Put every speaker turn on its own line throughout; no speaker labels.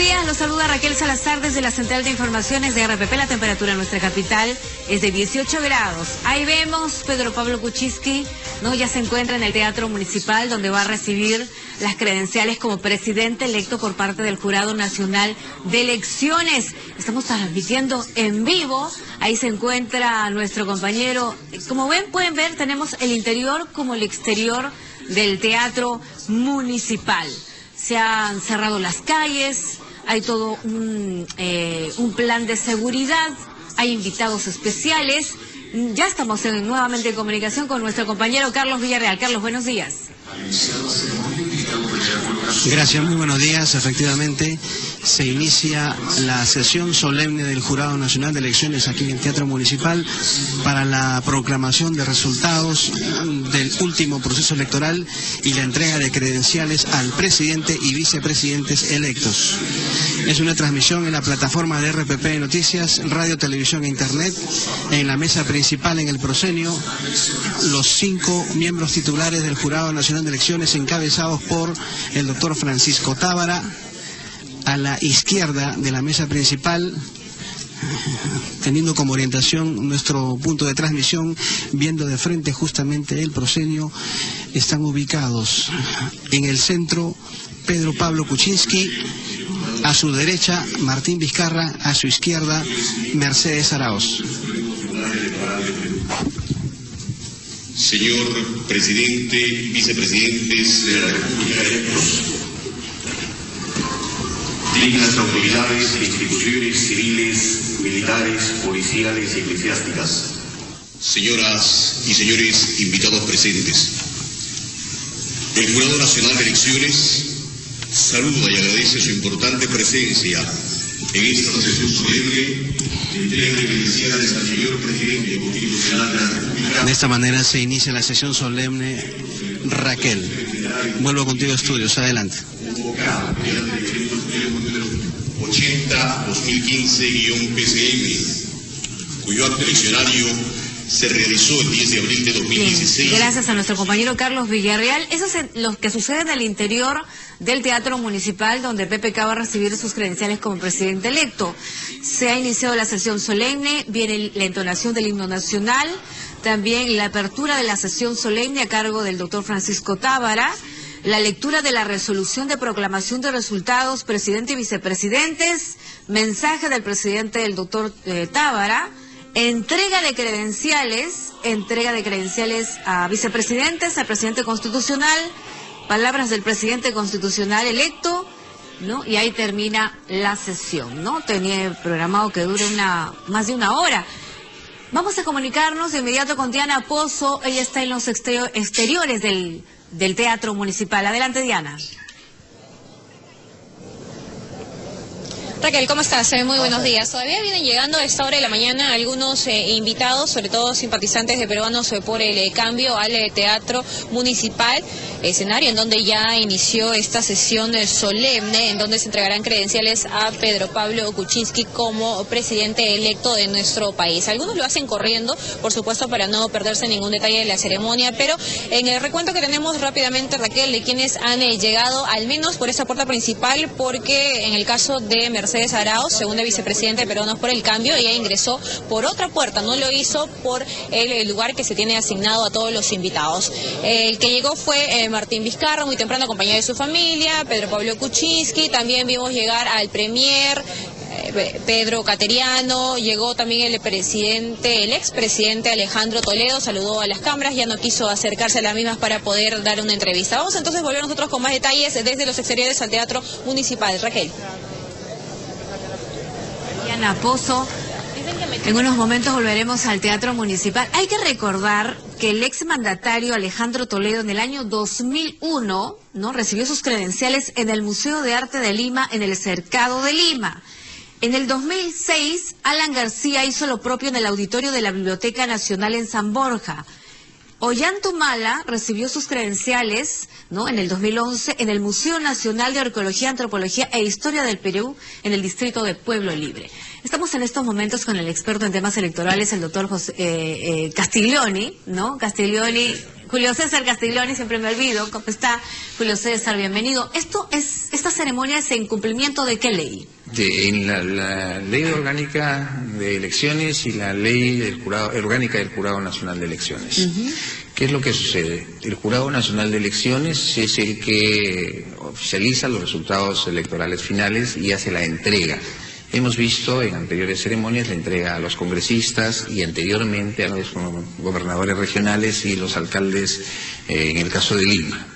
días, los saluda Raquel Salazar desde la Central de Informaciones de RPP. La temperatura en nuestra capital es de 18 grados. Ahí vemos Pedro Pablo Kuczynski, ¿no? Ya se encuentra en el Teatro Municipal, donde va a recibir las credenciales como presidente electo por parte del Jurado Nacional de Elecciones. Estamos transmitiendo en vivo. Ahí se encuentra nuestro compañero. Como ven, pueden ver, tenemos el interior como el exterior del Teatro Municipal. Se han cerrado las calles, hay todo un plan de seguridad, hay invitados especiales. Ya estamos nuevamente en comunicación con nuestro compañero Carlos Villarreal. Carlos, buenos días.
Gracias, muy buenos días. Efectivamente, se inicia la sesión solemne del Jurado Nacional de Elecciones aquí en el Teatro Municipal para la proclamación de resultados del último proceso electoral y la entrega de credenciales al presidente y vicepresidentes electos. Es una transmisión en la plataforma de RPP Noticias, Radio, Televisión e Internet. En la mesa principal, en el proscenio, los 5 miembros titulares del Jurado Nacional de Elecciones, encabezados por el doctor Francisco Tábara. A la izquierda de la mesa principal, teniendo como orientación nuestro punto de transmisión, viendo de frente justamente el proscenio, están ubicados en el centro Pedro Pablo Kuczynski, a su derecha Martín Vizcarra, a su izquierda Mercedes Arauz.
Señor presidente, vicepresidentes de la República electos, dignas autoridades de instituciones civiles, militares, policiales y eclesiásticas, señoras y señores invitados presentes, el Jurado Nacional de Elecciones saluda y agradece su importante presencia en esta sesión solemne de entrega de credenciales al señor presidente constitucional de la República.
De esta manera se inicia la sesión solemne. Raquel, vuelvo contigo a estudios, adelante.
80-2015-PCM, cuyo acto eleccionario se realizó el 10 de abril de 2016.
Bien, gracias a nuestro compañero Carlos Villarreal. Eso es lo que sucede en el interior del Teatro Municipal, donde PPK va a recibir sus credenciales como presidente electo. Se ha iniciado la sesión solemne, viene la entonación del himno nacional, también la apertura de la sesión solemne a cargo del doctor Francisco Tábara, la lectura de la resolución de proclamación de resultados, presidente y vicepresidentes, mensaje del presidente del doctor Tábara, entrega de credenciales a vicepresidentes, al presidente constitucional, palabras del presidente constitucional electo, ¿no? Y ahí termina la sesión, ¿no? Tenía programado que dure más de una hora. Vamos a comunicarnos de inmediato con Diana Pozo. Ella está en los exteriores del Teatro Municipal. Adelante, Diana.
Raquel, ¿cómo estás? Muy buenos días. Todavía vienen llegando a esta hora de la mañana algunos invitados, sobre todo simpatizantes de Peruanos por el Cambio, al Teatro Municipal, escenario en donde ya inició esta sesión solemne, en donde se entregarán credenciales a Pedro Pablo Kuczynski como presidente electo de nuestro país. Algunos lo hacen corriendo, por supuesto, para no perderse ningún detalle de la ceremonia, pero en el recuento que tenemos rápidamente, Raquel, de quienes han llegado, al menos por esa puerta principal, porque en el caso de Mercedes Arauz, segunda vicepresidenta de Peruanos por el Cambio, ella ingresó por otra puerta, no lo hizo por el lugar que se tiene asignado a todos los invitados. El que llegó fue Martín Vizcarra, muy temprano acompañado de su familia, Pedro Pablo Kuczynski, también vimos llegar al premier Pedro Cateriano, llegó también el expresidente Alejandro Toledo, saludó a las cámaras, ya no quiso acercarse a las mismas para poder dar una entrevista. Vamos entonces a volver nosotros con más detalles desde los exteriores al Teatro Municipal. Raquel.
Diana Pozo. En unos momentos volveremos al Teatro Municipal. Hay que recordar que el exmandatario Alejandro Toledo en el año 2001, ¿no?, recibió sus credenciales en el Museo de Arte de Lima, en el Cercado de Lima. En el 2006, Alan García hizo lo propio en el auditorio de la Biblioteca Nacional en San Borja. Ollantumala recibió sus credenciales, ¿no?, en el 2011 en el Museo Nacional de Arqueología, Antropología e Historia del Perú, en el distrito de Pueblo Libre. Estamos en estos momentos con el experto en temas electorales, el doctor Castiglioni, ¿no? Castiglioni, Julio César Castiglioni, siempre me olvido. ¿Cómo está? Julio César, bienvenido. Esta ceremonia es en cumplimiento ¿de qué ley?
En la ley orgánica de elecciones y la ley orgánica del Jurado Nacional de Elecciones. ¿Qué es lo que sucede? El Jurado Nacional de Elecciones es el que oficializa los resultados electorales finales y hace la entrega. Hemos visto en anteriores ceremonias la entrega a los congresistas y anteriormente a los gobernadores regionales y los alcaldes en el caso de Lima.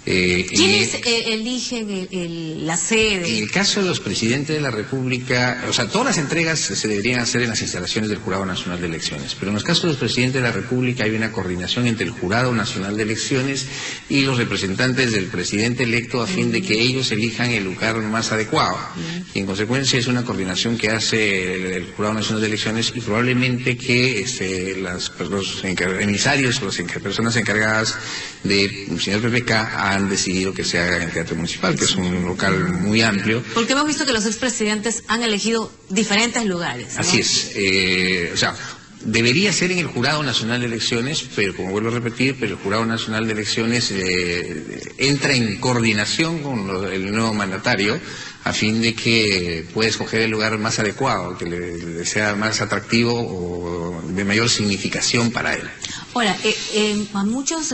¿Quiénes eligen la sede?
En el caso de los presidentes de la República, o sea, todas las entregas se deberían hacer en las instalaciones del Jurado Nacional de Elecciones, pero en los casos de los presidentes de la República hay una coordinación entre el Jurado Nacional de Elecciones y los representantes del presidente electo a fin de que ellos elijan el lugar más adecuado. Y en consecuencia es una coordinación que hace el Jurado Nacional de Elecciones y probablemente que los emisarios o las personas encargadas del señor PPK han decidido que se haga en el Teatro Municipal, que es un local muy amplio.
Porque hemos visto que los expresidentes han elegido diferentes lugares, ¿no?
Así es. O sea, debería ser en el Jurado Nacional de Elecciones, pero como vuelvo a repetir, pero el Jurado Nacional de Elecciones entra en coordinación con el nuevo mandatario a fin de que pueda escoger el lugar más adecuado, que le sea más atractivo o de mayor significación para él.
Ahora, a muchos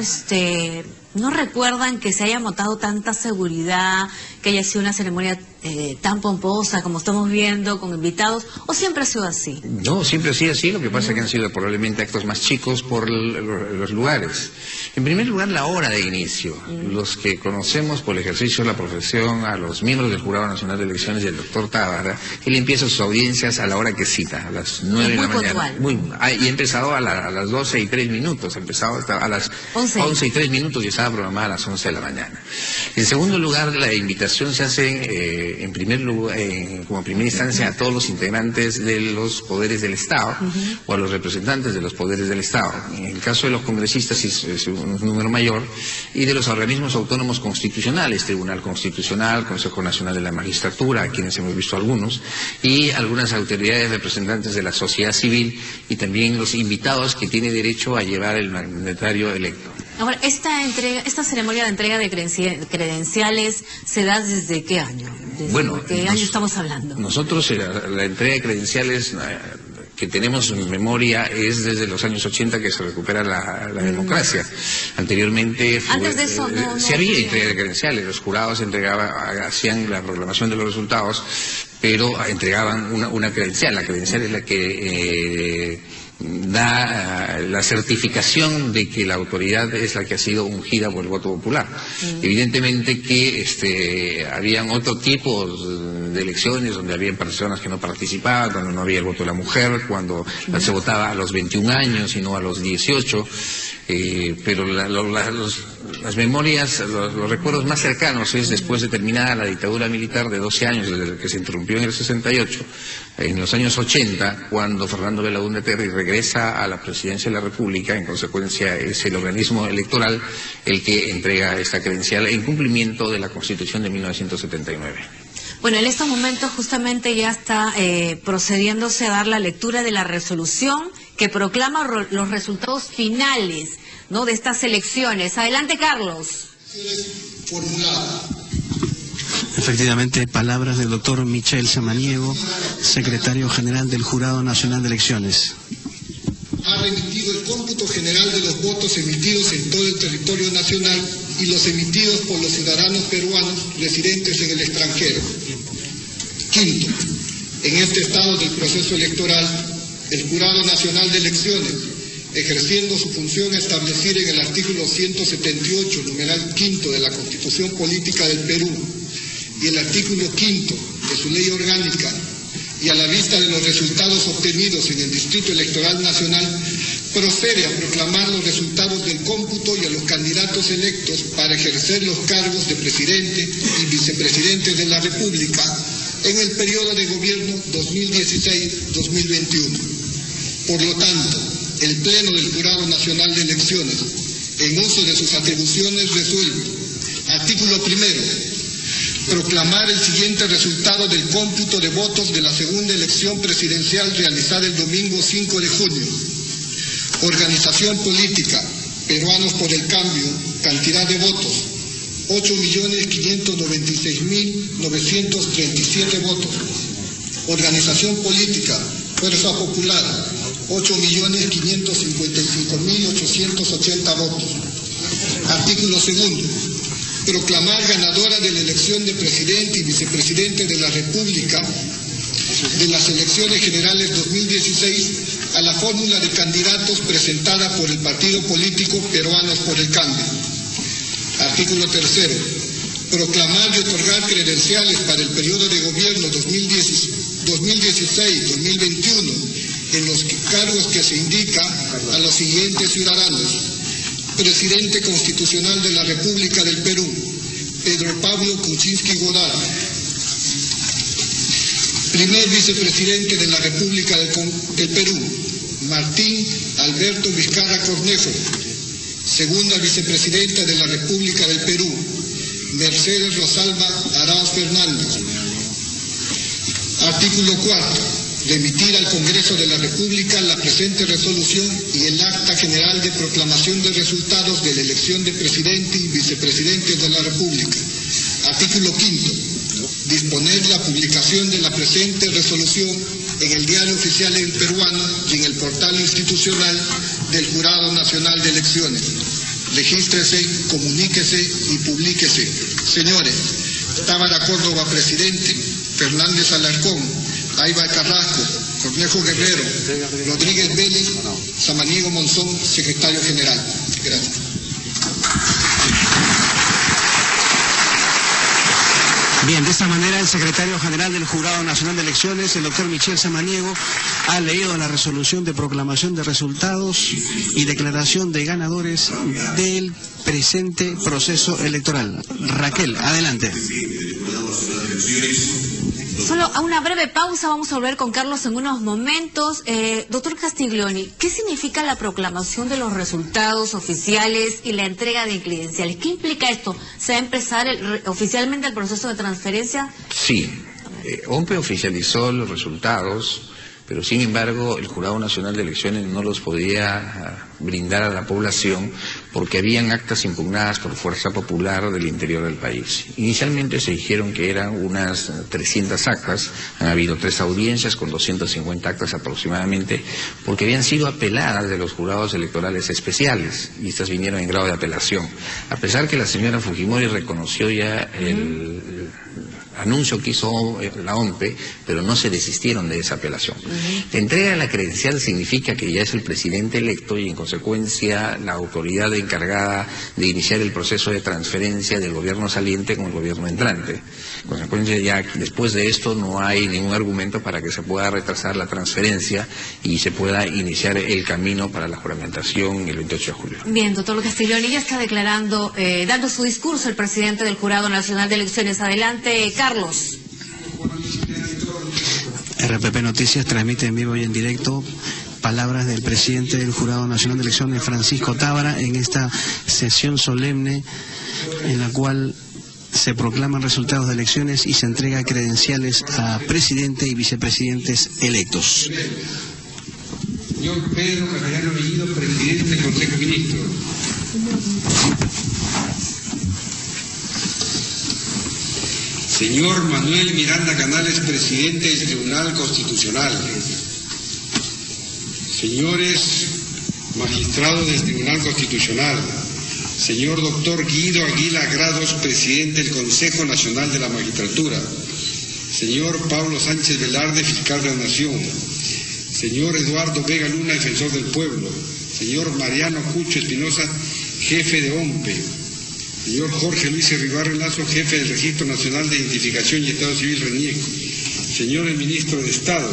no recuerdan que se haya montado tanta seguridad, que haya sido una ceremonia tan pomposa como estamos viendo, con invitados, ¿o siempre ha sido así?
No, siempre ha sido así, lo que pasa es que han sido probablemente actos más chicos por los lugares. En primer lugar, la hora de inicio. Los que conocemos por el ejercicio de la profesión a los miembros del Jurado Nacional de Elecciones y el doctor Tábara, él empieza sus audiencias a la hora que cita, a las 9 de la mañana. Y ha empezado a las 12:03, ha empezado hasta a las 11:03 y estaba programada a las 11 de la mañana. En segundo lugar, la invitación se hace en primer lugar, como primera instancia, a todos los integrantes de los poderes del Estado o a los representantes de los poderes del Estado. En el caso de los congresistas es un número mayor, y de los organismos autónomos constitucionales, Tribunal Constitucional, Consejo Nacional de la Magistratura, a quienes hemos visto algunos, y algunas autoridades representantes de la sociedad civil, y también los invitados que tiene derecho a llevar el mandatario electo.
Ahora, esta ceremonia de entrega de credenciales se da ¿desde qué año? ¿Qué año estamos hablando?
Nosotros la entrega de credenciales que tenemos en memoria es desde los años 80 que se recupera la democracia. Anteriormente
antes de eso
sí había entrega de credenciales, los jurados hacían la proclamación de los resultados, pero entregaban una credencial. La credencial es la que da la certificación de que la autoridad es la que ha sido ungida por el voto popular. Evidentemente que habían otro tipo de elecciones donde había personas que no participaban, cuando no había el voto de la mujer, cuando se votaba a los 21 años y no a los 18, pero las memorias, los recuerdos más cercanos es después de terminada la dictadura militar de 12 años, desde que se interrumpió en el 68, en los años 80, cuando Fernando Belaúnde Terry regresa a la presidencia de la República. En consecuencia es el organismo electoral el que entrega esta credencial en cumplimiento de la Constitución de 1979.
Bueno, en estos momentos justamente ya está procediéndose a dar la lectura de la resolución que proclama los resultados finales, ¿no?, de estas elecciones. Adelante, Carlos.
Efectivamente, palabras del doctor Michel Samaniego, secretario general del Jurado Nacional de Elecciones.
Ha remitido el cómputo general de los votos emitidos en todo el territorio nacional y los emitidos por los ciudadanos peruanos residentes en el extranjero. Quinto, en este estado del proceso electoral, el Jurado Nacional de Elecciones, ejerciendo su función establecida en el artículo 178, numeral quinto de la Constitución Política del Perú, y el artículo quinto de su ley orgánica, y a la vista de los resultados obtenidos en el Distrito Electoral Nacional, procede a proclamar los resultados del cómputo y a los candidatos electos para ejercer los cargos de presidente y vicepresidente de la República en el periodo de gobierno 2016-2021. Por lo tanto, el Pleno del Jurado Nacional de Elecciones, en uso de sus atribuciones, resuelve: artículo primero, proclamar el siguiente resultado del cómputo de votos de la segunda elección presidencial realizada el domingo 5 de junio. Organización política: Peruanos por el Cambio, cantidad de votos, 8.596.937 votos. Organización política, Fuerza Popular, 8.555.880 votos. Artículo 2. Proclamar ganadora de la elección de presidente y vicepresidente de la República de las elecciones generales 2016 a la fórmula de candidatos presentada por el partido político Peruanos por el Cambio. Artículo 3. Proclamar y otorgar credenciales para el periodo de gobierno 2016-2021 en los cargos que se indica a los siguientes ciudadanos: Presidente Constitucional de la República del Perú, Pedro Pablo Kuczynski Godard. Primer Vicepresidente de la República del Perú, Martín Alberto Vizcarra Cornejo. Segunda Vicepresidenta de la República del Perú, Mercedes Rosalba Arauz Fernández. Artículo 4. Remitir al Congreso de la República la presente resolución y el acta general de proclamación de resultados de la elección de presidente y vicepresidentes de la República. Artículo 5. Disponer la publicación de la presente resolución en el Diario Oficial del Peruano y en el portal institucional del Jurado Nacional de Elecciones. Regístrese, comuníquese y publíquese. Señores, Tábara Córdoba, presidente; Fernández Alarcón, Aiba Carrasco, Cornejo Guerrero, Rodríguez Vélez, Samaniego Monzón, secretario general. Gracias.
Bien, de esta manera el secretario general del Jurado Nacional de Elecciones, el doctor Michel Samaniego, ha leído la resolución de proclamación de resultados y declaración de ganadores del presente proceso electoral. Raquel, adelante.
Solo a una breve pausa, vamos a volver con Carlos en unos momentos. Doctor Castiglioni, ¿qué significa la proclamación de los resultados oficiales y la entrega de credenciales? ¿Qué implica esto? ¿Se va a empezar oficialmente el proceso de transferencia?
Sí, OMPE oficializó los resultados, pero sin embargo el Jurado Nacional de Elecciones no los podía brindar a la población porque habían actas impugnadas por Fuerza Popular del interior del país. Inicialmente se dijeron que eran unas 300 actas, han habido 3 audiencias con 250 actas aproximadamente, porque habían sido apeladas de los jurados electorales especiales, y estas vinieron en grado de apelación. A pesar que la señora Fujimori reconoció ya el anuncio que hizo la OMPE, pero no se desistieron de esa apelación. La entrega de la credencial significa que ya es el presidente electo y en consecuencia la autoridad encargada de iniciar el proceso de transferencia del gobierno saliente con el gobierno entrante. En consecuencia, ya después de esto no hay ningún argumento para que se pueda retrasar la transferencia y se pueda iniciar el camino para la juramentación el 28 de julio.
Bien, doctor Castiglioni, ya está declarando, dando su discurso el presidente del Jurado Nacional de Elecciones. Adelante, Carlos.
RPP Noticias transmite en vivo y en directo palabras del presidente del Jurado Nacional de Elecciones, Francisco Tábara, en esta sesión solemne en la cual se proclaman resultados de elecciones y se entrega credenciales a presidente y vicepresidentes electos.
Señor Pedro Carrera Bellido, presidente del Consejo de Ministros. Señor Manuel Miranda Canales, presidente del Tribunal Constitucional. Señores magistrados del Tribunal Constitucional. Señor doctor Guido Aguila Grados, presidente del Consejo Nacional de la Magistratura. Señor Pablo Sánchez Velarde, fiscal de la Nación. Señor Eduardo Vega Luna, defensor del pueblo. Señor Mariano Cucho Espinosa, jefe de OMPE. Señor Jorge Luis Ribarre Lazo, jefe del Registro Nacional de Identificación y Estado Civil RENIEC. Señores ministros de Estado.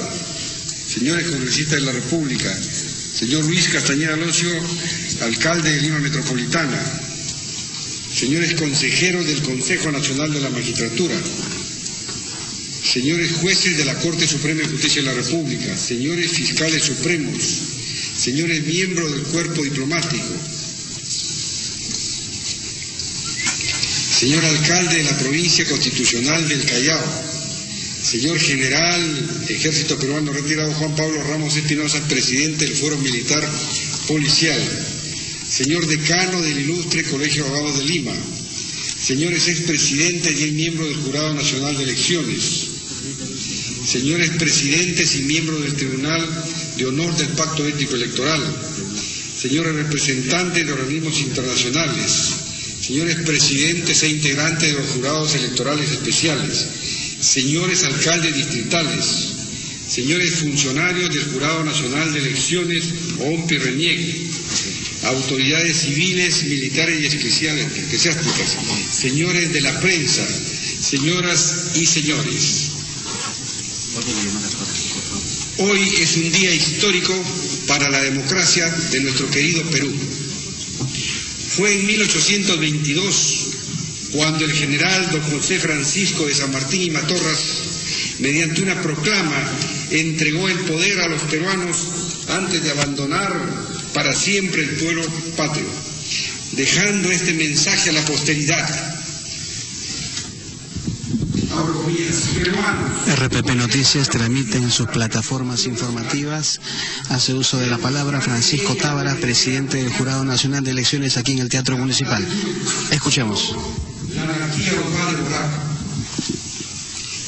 Señores congresistas de la República. Señor Luis Castañeda Locio, alcalde de Lima Metropolitana. Señores consejeros del Consejo Nacional de la Magistratura. Señores jueces de la Corte Suprema de Justicia de la República. Señores fiscales supremos. Señores miembros del cuerpo diplomático. Señor alcalde de la provincia constitucional del Callao, señor general Ejército Peruano retirado Juan Pablo Ramos Espinosa, presidente del Foro Militar Policial, señor decano del Ilustre Colegio de Abogados de Lima, señores expresidentes y miembros del Jurado Nacional de Elecciones, señores presidentes y miembros del Tribunal de Honor del Pacto Ético Electoral, señores representantes de organismos internacionales, señores presidentes e integrantes de los jurados electorales especiales, señores alcaldes distritales, señores funcionarios del Jurado Nacional de Elecciones, OMPI-RENIEC, autoridades civiles, militares y eclesiásticas, señores de la prensa, señoras y señores. Hoy es un día histórico para la democracia de nuestro querido Perú. Fue en 1822 cuando el general don José Francisco de San Martín y Matorras, mediante una proclama, entregó el poder a los peruanos antes de abandonar para siempre el pueblo patrio, dejando este mensaje a la posteridad.
RPP Noticias transmite en sus plataformas informativas. Hace uso de la palabra Francisco Tábara, presidente del Jurado Nacional de Elecciones aquí en el Teatro Municipal. Escuchemos.
La anarquía os va a devorar.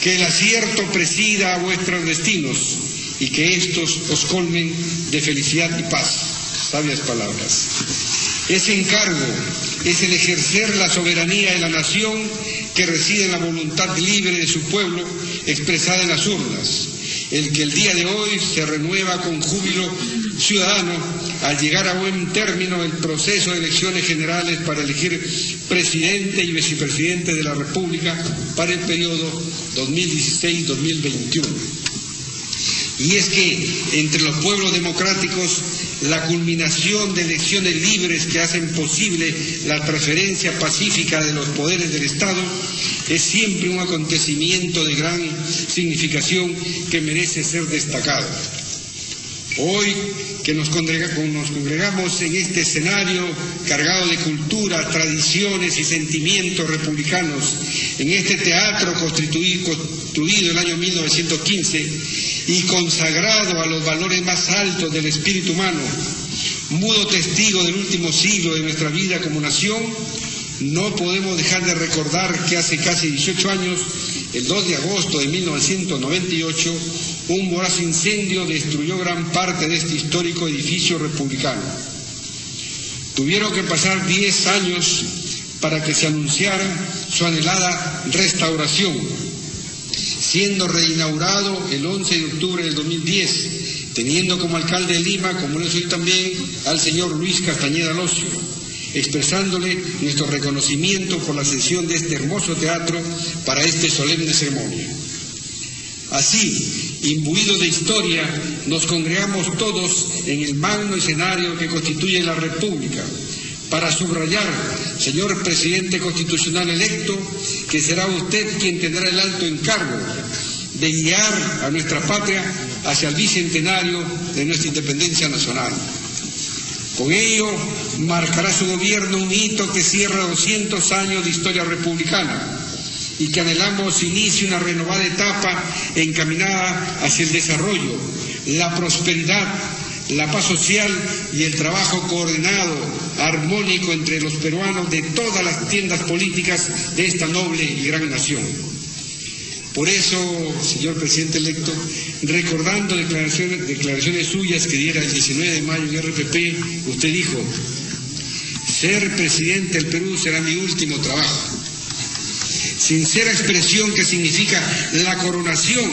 Que el acierto presida a vuestros destinos y que estos os colmen de felicidad y paz. Sabias palabras. Ese encargo es el ejercer la soberanía de la nación que reside en la voluntad libre de su pueblo expresada en las urnas, el que el día de hoy se renueva con júbilo ciudadano al llegar a buen término el proceso de elecciones generales para elegir presidente y vicepresidente de la República para el periodo 2016-2021. Y es que entre los pueblos democráticos la culminación de elecciones libres que hacen posible la transferencia pacífica de los poderes del Estado es siempre un acontecimiento de gran significación que merece ser destacado. Hoy que nos congregamos en este escenario cargado de cultura, tradiciones y sentimientos republicanos, en este teatro construido el año 1915 y consagrado a los valores más altos del espíritu humano, mudo testigo del último siglo de nuestra vida como nación, no podemos dejar de recordar que hace casi 18 años, el 2 de agosto de 1998, un voraz incendio destruyó gran parte de este histórico edificio republicano. Tuvieron que pasar 10 años para que se anunciara su anhelada restauración, siendo reinaugurado el 11 de octubre del 2010, teniendo como alcalde de Lima, como lo soy también, al señor Luis Castañeda Locio, expresándole nuestro reconocimiento por la cesión de este hermoso teatro para esta solemne ceremonia. Así, imbuidos de historia, nos congregamos todos en el magno escenario que constituye la República, para subrayar, señor presidente constitucional electo, que será usted quien tendrá el alto encargo de guiar a nuestra patria hacia el bicentenario de nuestra independencia nacional. Con ello, marcará su gobierno un hito que cierra 200 años de historia republicana y que anhelamos inicie una renovada etapa encaminada hacia el desarrollo, la prosperidad, la paz social y el trabajo coordinado, armónico entre los peruanos de todas las tiendas políticas de esta noble y gran nación. Por eso, señor presidente electo, recordando declaraciones suyas que diera el 19 de mayo en RPP, usted dijo: ser presidente del Perú será mi último trabajo. Sincera expresión que significa la coronación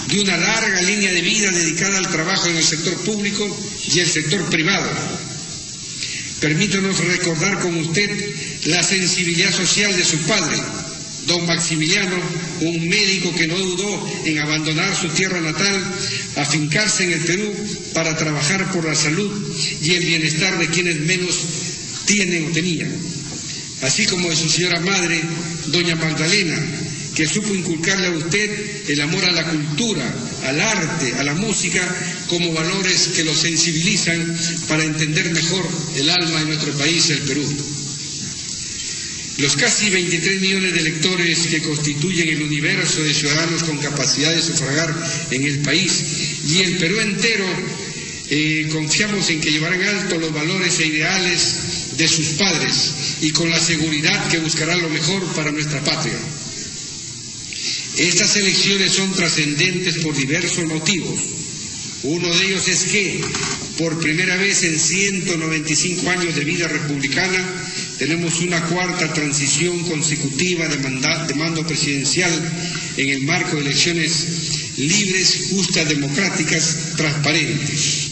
de una larga línea de vida dedicada al trabajo en el sector público y el sector privado. Permítanos recordar con usted la sensibilidad social de su padre, don Maximiliano, un médico que no dudó en abandonar su tierra natal, afincarse en el Perú para trabajar por la salud y el bienestar de quienes menos tienen o tenían, así como de su señora madre, doña Magdalena, que supo inculcarle a usted el amor a la cultura, al arte, a la música, como valores que lo sensibilizan para entender mejor el alma de nuestro país, el Perú. Los casi 23 millones de electores que constituyen el universo de ciudadanos con capacidad de sufragar en el país y el Perú entero, confiamos en que llevarán alto los valores e ideales de sus padres y con la seguridad que buscará lo mejor para nuestra patria. Estas elecciones son trascendentes por diversos motivos. Uno de ellos es que, por primera vez en 195 años de vida republicana, tenemos una cuarta transición consecutiva de mando presidencial en el marco de elecciones libres, justas, democráticas, transparentes.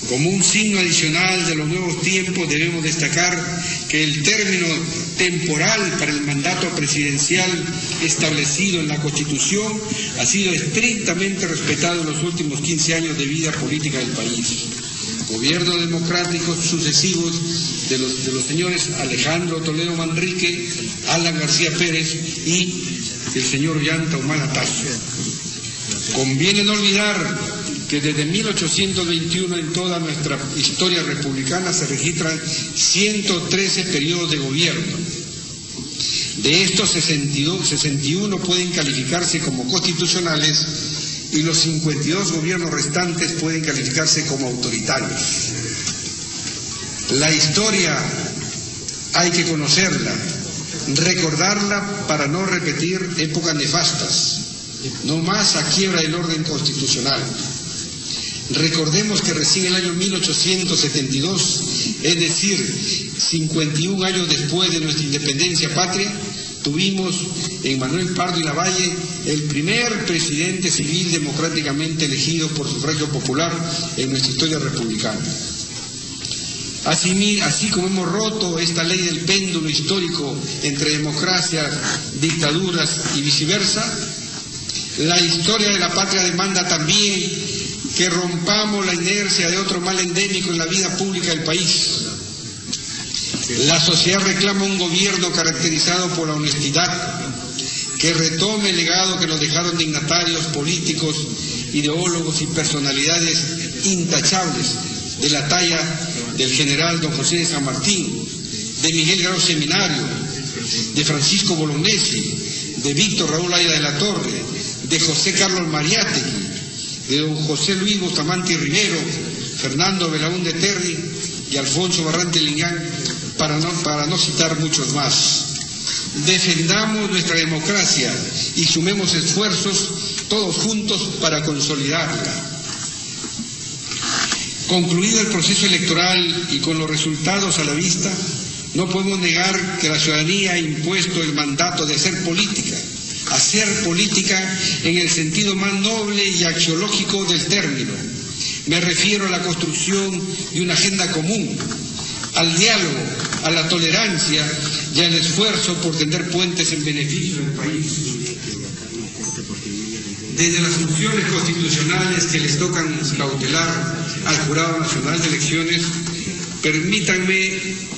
Como un signo adicional de los nuevos tiempos, debemos destacar que el término temporal para el mandato presidencial establecido en la Constitución ha sido estrictamente respetado en los últimos 15 años de vida política del país. Gobiernos democráticos sucesivos de los señores Alejandro Toledo Manrique, Alan García Pérez y el señor Ollanta Humala Tasso. Conviene no olvidar que desde 1821 en toda nuestra historia republicana se registran 113 periodos de gobierno. De estos 61 pueden calificarse como constitucionales y los 52 gobiernos restantes pueden calificarse como autoritarios. La historia hay que conocerla, recordarla para no repetir épocas nefastas, no más a quiebra del orden constitucional. Recordemos que recién el año 1872, es decir, 51 años después de nuestra independencia patria, tuvimos en Manuel Pardo y Lavalle el primer presidente civil democráticamente elegido por sufragio popular en nuestra historia republicana. Así como hemos roto esta ley del péndulo histórico entre democracias, dictaduras y viceversa, la historia de la patria demanda también que rompamos la inercia de otro mal endémico en la vida pública del país. La sociedad reclama un gobierno caracterizado por la honestidad, que retome el legado que nos dejaron dignatarios, políticos, ideólogos y personalidades intachables de la talla del general don José de San Martín, de Miguel Grau Seminario, de Francisco Bolognesi, de Víctor Raúl Ayala de la Torre, de José Carlos Mariátegui, de don José Luis Bustamante Rivero, Fernando Belaúnde Terry y Alfonso Barrante Lingán, para no citar muchos más. Defendamos nuestra democracia y sumemos esfuerzos todos juntos para consolidarla. Concluido el proceso electoral y con los resultados a la vista, no podemos negar que la ciudadanía ha impuesto el mandato de hacer política en el sentido más noble y axiológico del término. Me refiero a la construcción de una agenda común, al diálogo, a la tolerancia y al esfuerzo por tender puentes en beneficio del país. Desde las funciones constitucionales que les tocan cautelar al Jurado Nacional de Elecciones, permítanme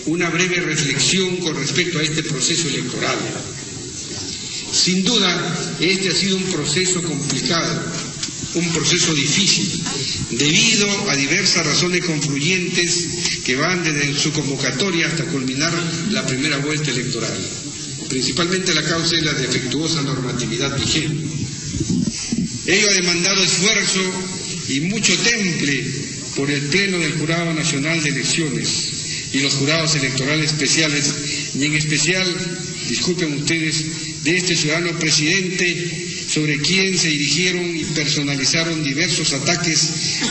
una breve reflexión con respecto a este proceso electoral. Sin duda, este ha sido un proceso complicado, un proceso difícil, debido a diversas razones confluyentes que van desde su convocatoria hasta culminar la primera vuelta electoral. Principalmente la causa es la defectuosa normatividad vigente. Ello ha demandado esfuerzo y mucho temple por el Pleno del Jurado Nacional de Elecciones y los jurados electorales especiales, y en especial, disculpen ustedes, de este ciudadano presidente sobre quien se dirigieron y personalizaron diversos ataques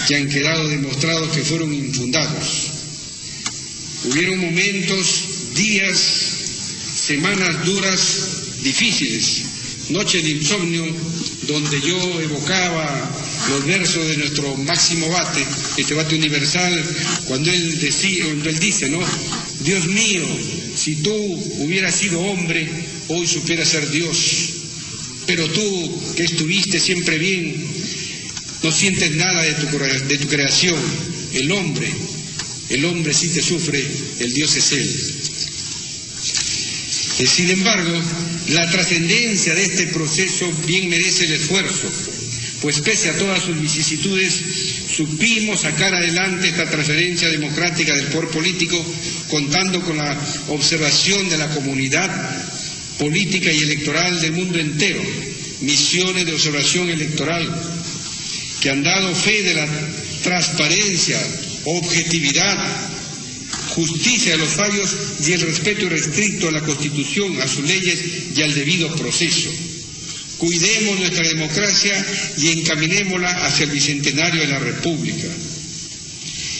que han quedado demostrados que fueron infundados. Hubieron momentos, días, semanas duras, difíciles, noches de insomnio, donde yo evocaba los versos de nuestro Máximo Bate, este Bate universal, cuando él dice, ¿no? Dios mío, si tú hubieras sido hombre, hoy supieras ser Dios. Pero tú, que estuviste siempre bien, no sientes nada de tu creación. El hombre sí te sufre, el Dios es Él. Sin embargo, la trascendencia de este proceso bien merece el esfuerzo, pues pese a todas sus vicisitudes, supimos sacar adelante esta transferencia democrática del poder político, contando con la observación de la comunidad política y electoral del mundo entero, misiones de observación electoral, que han dado fe de la transparencia, objetividad justicia de los fallos y el respeto irrestricto a la Constitución, a sus leyes y al debido proceso. Cuidemos nuestra democracia y encaminémosla hacia el bicentenario de la República.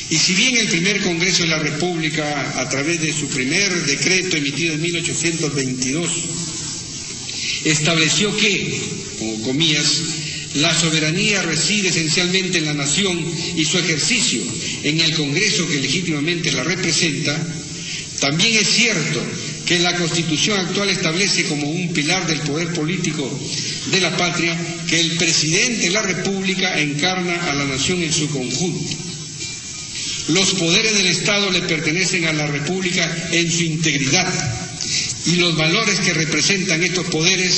Y si bien el primer Congreso de la República, a través de su primer decreto emitido en 1822, estableció que, como comillas, la soberanía reside esencialmente en la nación y su ejercicio en el Congreso que legítimamente la representa, también es cierto que la Constitución actual establece como un pilar del poder político de la patria que el presidente de la República encarna a la nación en su conjunto. Los poderes del Estado le pertenecen a la República en su integridad y los valores que representan estos poderes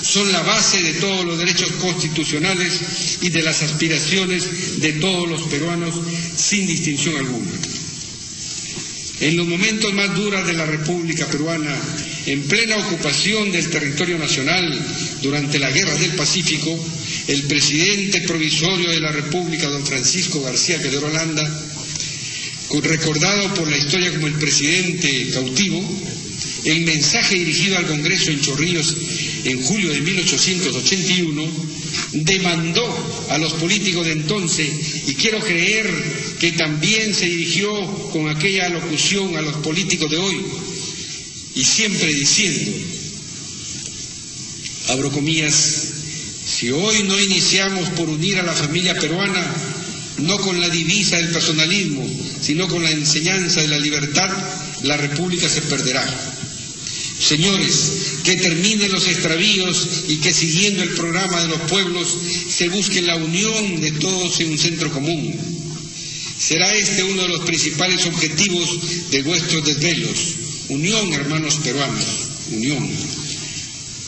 son la base de todos los derechos constitucionales y de las aspiraciones de todos los peruanos sin distinción alguna. En los momentos más duros de la República Peruana, en plena ocupación del territorio nacional durante la Guerra del Pacífico, el presidente provisorio de la República, don Francisco García Pedrolanda, recordado por la historia como el presidente cautivo, el mensaje dirigido al Congreso en Chorrillos en julio de 1881, demandó a los políticos de entonces, y quiero creer que también se dirigió con aquella locución a los políticos de hoy, y siempre diciendo, abro comillas, si hoy no iniciamos por unir a la familia peruana, no con la divisa del personalismo, sino con la enseñanza de la libertad, la República se perderá. Señores, que terminen los extravíos y que siguiendo el programa de los pueblos se busque la unión de todos en un centro común. Será este uno de los principales objetivos de vuestros desvelos. Unión, hermanos peruanos, unión.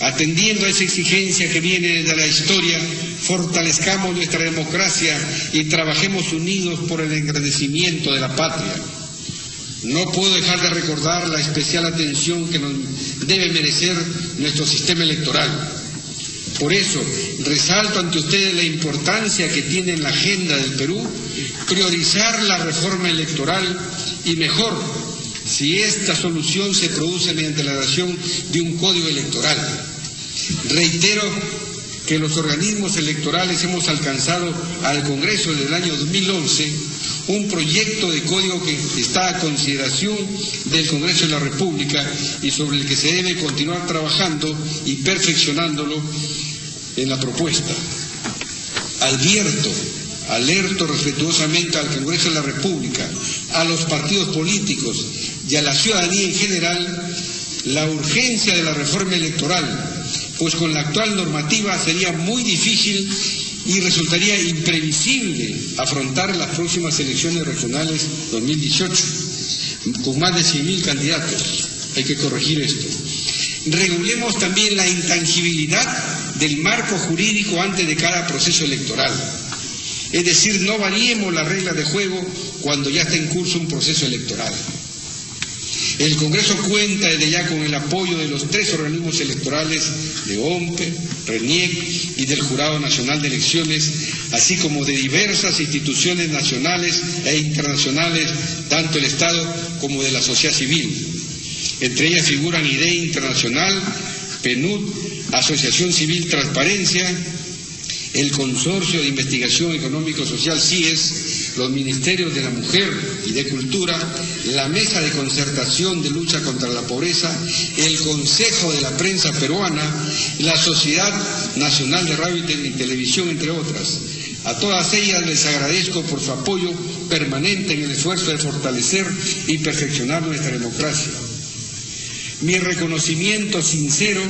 Atendiendo a esa exigencia que viene desde la historia, fortalezcamos nuestra democracia y trabajemos unidos por el engrandecimiento de la patria. No puedo dejar de recordar la especial atención que nos debe merecer nuestro sistema electoral. Por eso, resalto ante ustedes la importancia que tiene en la agenda del Perú priorizar la reforma electoral y mejor, si esta solución se produce mediante la creación de un código electoral. Reitero que los organismos electorales hemos alcanzado al Congreso desde el año 2011 un proyecto de código que está a consideración del Congreso de la República y sobre el que se debe continuar trabajando y perfeccionándolo en la propuesta. Alerto respetuosamente al Congreso de la República, a los partidos políticos y a la ciudadanía en general la urgencia de la reforma electoral, pues con la actual normativa sería muy difícil y resultaría imprevisible afrontar las próximas elecciones regionales 2018, con más de 100.000 candidatos. Hay que corregir esto. Regulemos también la intangibilidad del marco jurídico antes de cada proceso electoral. Es decir, no variemos las reglas de juego cuando ya está en curso un proceso electoral. El Congreso cuenta desde ya con el apoyo de los 3 organismos electorales de OMPE, RENIEC y del Jurado Nacional de Elecciones, así como de diversas instituciones nacionales e internacionales, tanto del Estado como de la sociedad civil. Entre ellas figuran IDEA Internacional, PNUD, Asociación Civil Transparencia, el Consorcio de Investigación Económico-Social CIES, los Ministerios de la Mujer y de Cultura, la Mesa de Concertación de Lucha contra la Pobreza, el Consejo de la Prensa Peruana, la Sociedad Nacional de Radio y Televisión, entre otras. A todas ellas les agradezco por su apoyo permanente en el esfuerzo de fortalecer y perfeccionar nuestra democracia. Mi reconocimiento sincero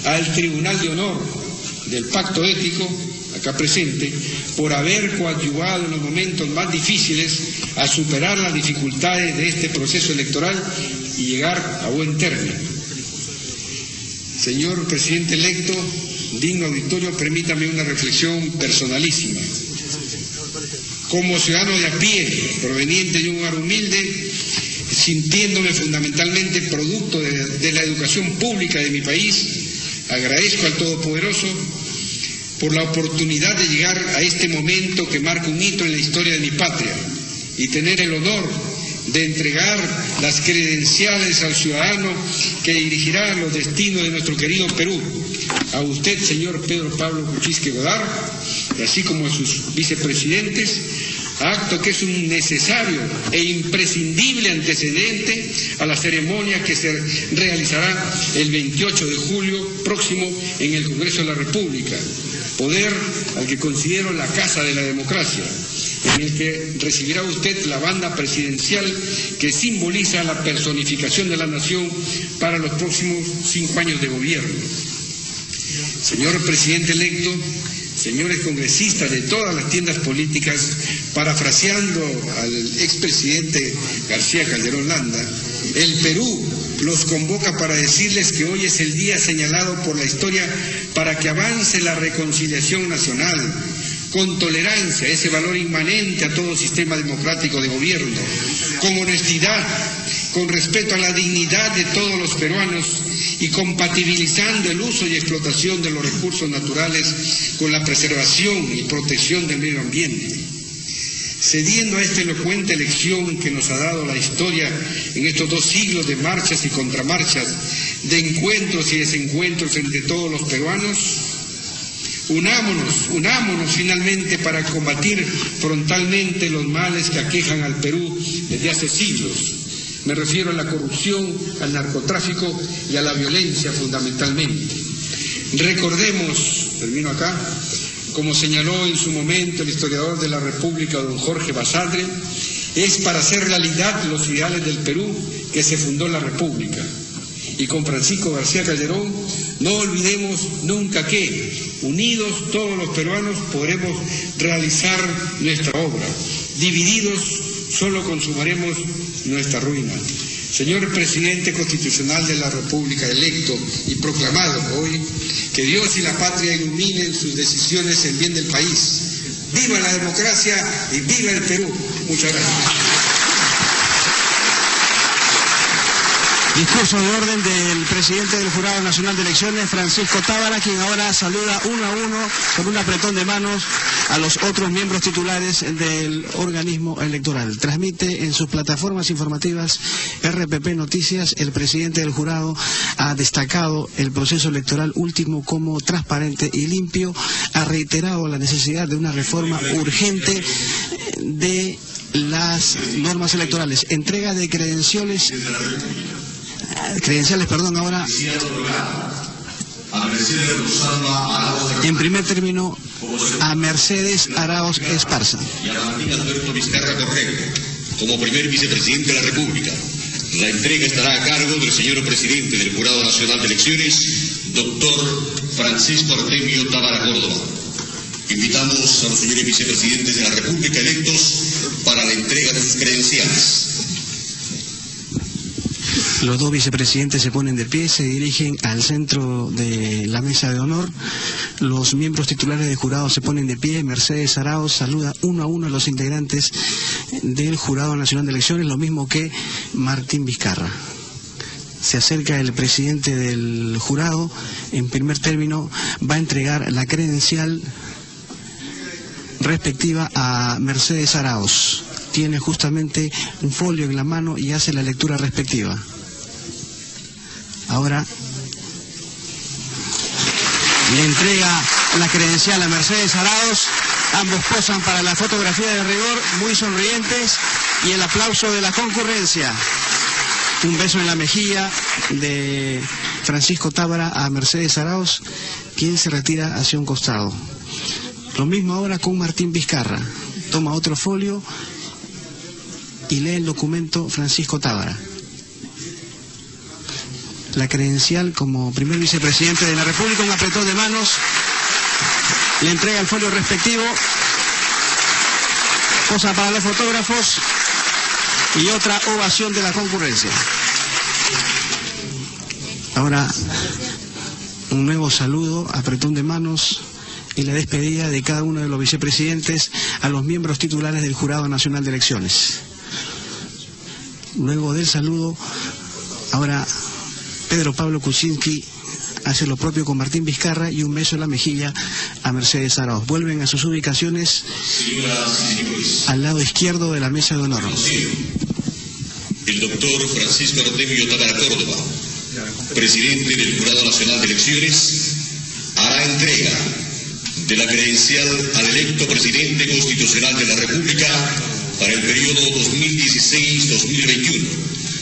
al Tribunal de Honor del Pacto Ético, acá presente, por haber coadyuvado en los momentos más difíciles a superar las dificultades de este proceso electoral y llegar a buen término. Señor presidente electo, digno auditorio, permítame una reflexión personalísima. Como ciudadano de a pie, proveniente de un hogar humilde, sintiéndome fundamentalmente producto de la educación pública de mi país, agradezco al Todopoderoso por la oportunidad de llegar a este momento que marca un hito en la historia de mi patria y tener el honor de entregar las credenciales al ciudadano que dirigirá los destinos de nuestro querido Perú. A usted, señor Pedro Pablo Kuczynski Godard, así como a sus vicepresidentes, acto que es un necesario e imprescindible antecedente a la ceremonia que se realizará el 28 de julio próximo en el Congreso de la República, poder al que considero la casa de la democracia, en el que recibirá usted la banda presidencial que simboliza la personificación de la nación para los próximos 5 años de gobierno. Señor presidente electo, señores congresistas de todas las tiendas políticas, parafraseando al expresidente García Calderón Landa, el Perú los convoca para decirles que hoy es el día señalado por la historia para que avance la reconciliación nacional, con tolerancia, ese valor inmanente a todo sistema democrático de gobierno, con honestidad, con respeto a la dignidad de todos los peruanos y compatibilizando el uso y explotación de los recursos naturales con la preservación y protección del medio ambiente. Cediendo a esta elocuente lección que nos ha dado la historia en estos 2 siglos de marchas y contramarchas, de encuentros y desencuentros entre todos los peruanos, unámonos finalmente para combatir frontalmente los males que aquejan al Perú desde hace siglos. Me refiero a la corrupción, al narcotráfico y a la violencia fundamentalmente. Recordemos, termino acá, como señaló en su momento el historiador de la República, don Jorge Basadre, es para hacer realidad los ideales del Perú que se fundó la República. Y con Francisco García Calderón, no olvidemos nunca que, unidos todos los peruanos, podremos realizar nuestra obra. Divididos, solo consumaremos nuestra ruina. Señor presidente constitucional de la República electo y proclamado hoy, que Dios y la patria iluminen sus decisiones en bien del país. ¡Viva la democracia y viva el Perú! Muchas gracias.
Discurso de orden del presidente del Jurado Nacional de Elecciones, Francisco Tábara, quien ahora saluda uno a uno con un apretón de manos a los otros miembros titulares del organismo electoral. Transmite en sus plataformas informativas RPP Noticias. El presidente del jurado ha destacado el proceso electoral último como transparente y limpio. Ha reiterado la necesidad de una reforma urgente de las normas electorales. Entrega de credenciales, ahora. En primer término, a Mercedes Arauz Esparza.
Y a Martín Alberto Vizcarra Correcto, como primer vicepresidente de la República. La entrega estará a cargo del señor presidente del Jurado Nacional de Elecciones, doctor Francisco Artemio Tábara Córdoba. Invitamos a los señores vicepresidentes de la República electos para la entrega de sus credenciales.
Los 2 vicepresidentes se ponen de pie, se dirigen al centro de la mesa de honor. Los miembros titulares del jurado se ponen de pie. Mercedes Arauz saluda uno a uno a los integrantes del Jurado Nacional de Elecciones, lo mismo que Martín Vizcarra. Se acerca el presidente del jurado. En primer término, va a entregar la credencial respectiva a Mercedes Arauz. Tiene justamente un folio en la mano y hace la lectura respectiva. Ahora le entrega la credencial a Mercedes Arauz. Ambos posan para la fotografía de rigor, muy sonrientes, y el aplauso de la concurrencia. Un beso en la mejilla de Francisco Tábara a Mercedes Arauz, quien se retira hacia un costado. Lo mismo ahora con Martín Vizcarra. Toma otro folio y lee el documento Francisco Tábara. La credencial como primer vicepresidente de la República, un apretón de manos, le entrega el folio respectivo, posa para los fotógrafos y otra ovación de la concurrencia. Ahora un nuevo saludo, apretón de manos y la despedida de cada uno de los vicepresidentes a los miembros titulares del Jurado Nacional de Elecciones. Luego del saludo, ahora Pedro Pablo Kuczynski hace lo propio con Martín Vizcarra y un beso en la mejilla a Mercedes Arauz. Vuelven a sus ubicaciones al lado izquierdo de la mesa de honor.
el doctor Francisco Artemio Tábara Córdoba, presidente del Jurado Nacional de Elecciones, hará entrega de la credencial al electo presidente constitucional de la República para el periodo 2016-2021,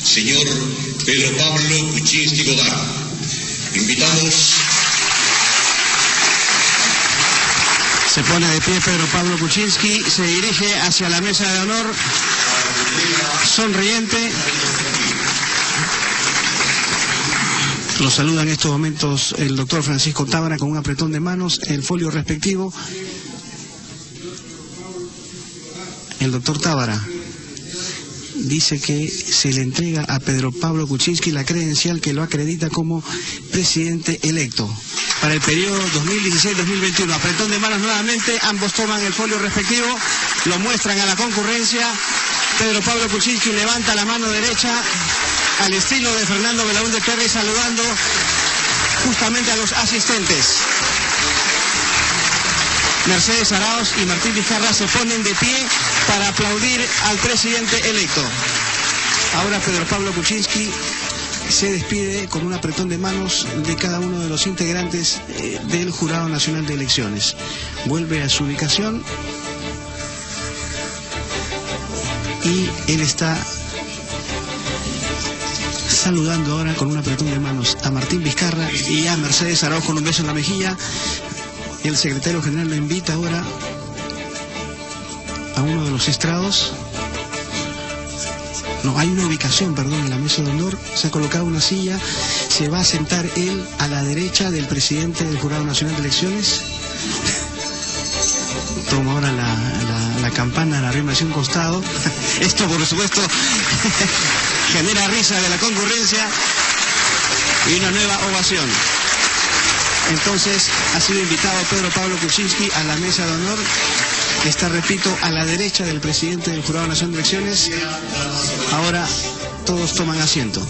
señor Pedro Pablo Kuczynski Godard. Invitamos.
Se pone de pie Pedro Pablo Kuczynski, se dirige hacia la mesa de honor, sonriente. Lo saluda en estos momentos el doctor Francisco Tábara con un apretón de manos, el folio respectivo. El doctor Tábara dice que se le entrega a Pedro Pablo Kuczynski la credencial que lo acredita como presidente electo para el periodo 2016-2021. Apretón de manos nuevamente, ambos toman el folio respectivo, lo muestran a la concurrencia. Pedro Pablo Kuczynski levanta la mano derecha al estilo de Fernando Belaúnde Terry, saludando justamente a los asistentes. Mercedes Arauz y Martín Vizcarra se ponen de pie para aplaudir al presidente electo. Ahora Pedro Pablo Kuczynski se despide con un apretón de manos de cada uno de los integrantes del Jurado Nacional de Elecciones. Vuelve a su ubicación y él está saludando ahora con un apretón de manos a Martín Vizcarra y a Mercedes Arauz con un beso en la mejilla. El secretario general lo invita ahora a uno de los estrados. No, hay una ubicación, perdón, en la mesa de honor. Se ha colocado una silla. Se va a sentar él a la derecha del presidente del Jurado Nacional de Elecciones. Toma ahora la campana, la rima hacia un costado. Esto, por supuesto, genera risa de la concurrencia y una nueva ovación. Entonces, ha sido invitado Pedro Pablo Kuczynski a la mesa de honor. Está, repito, a la derecha del presidente del Jurado Nacional de Elecciones. Ahora todos toman asiento.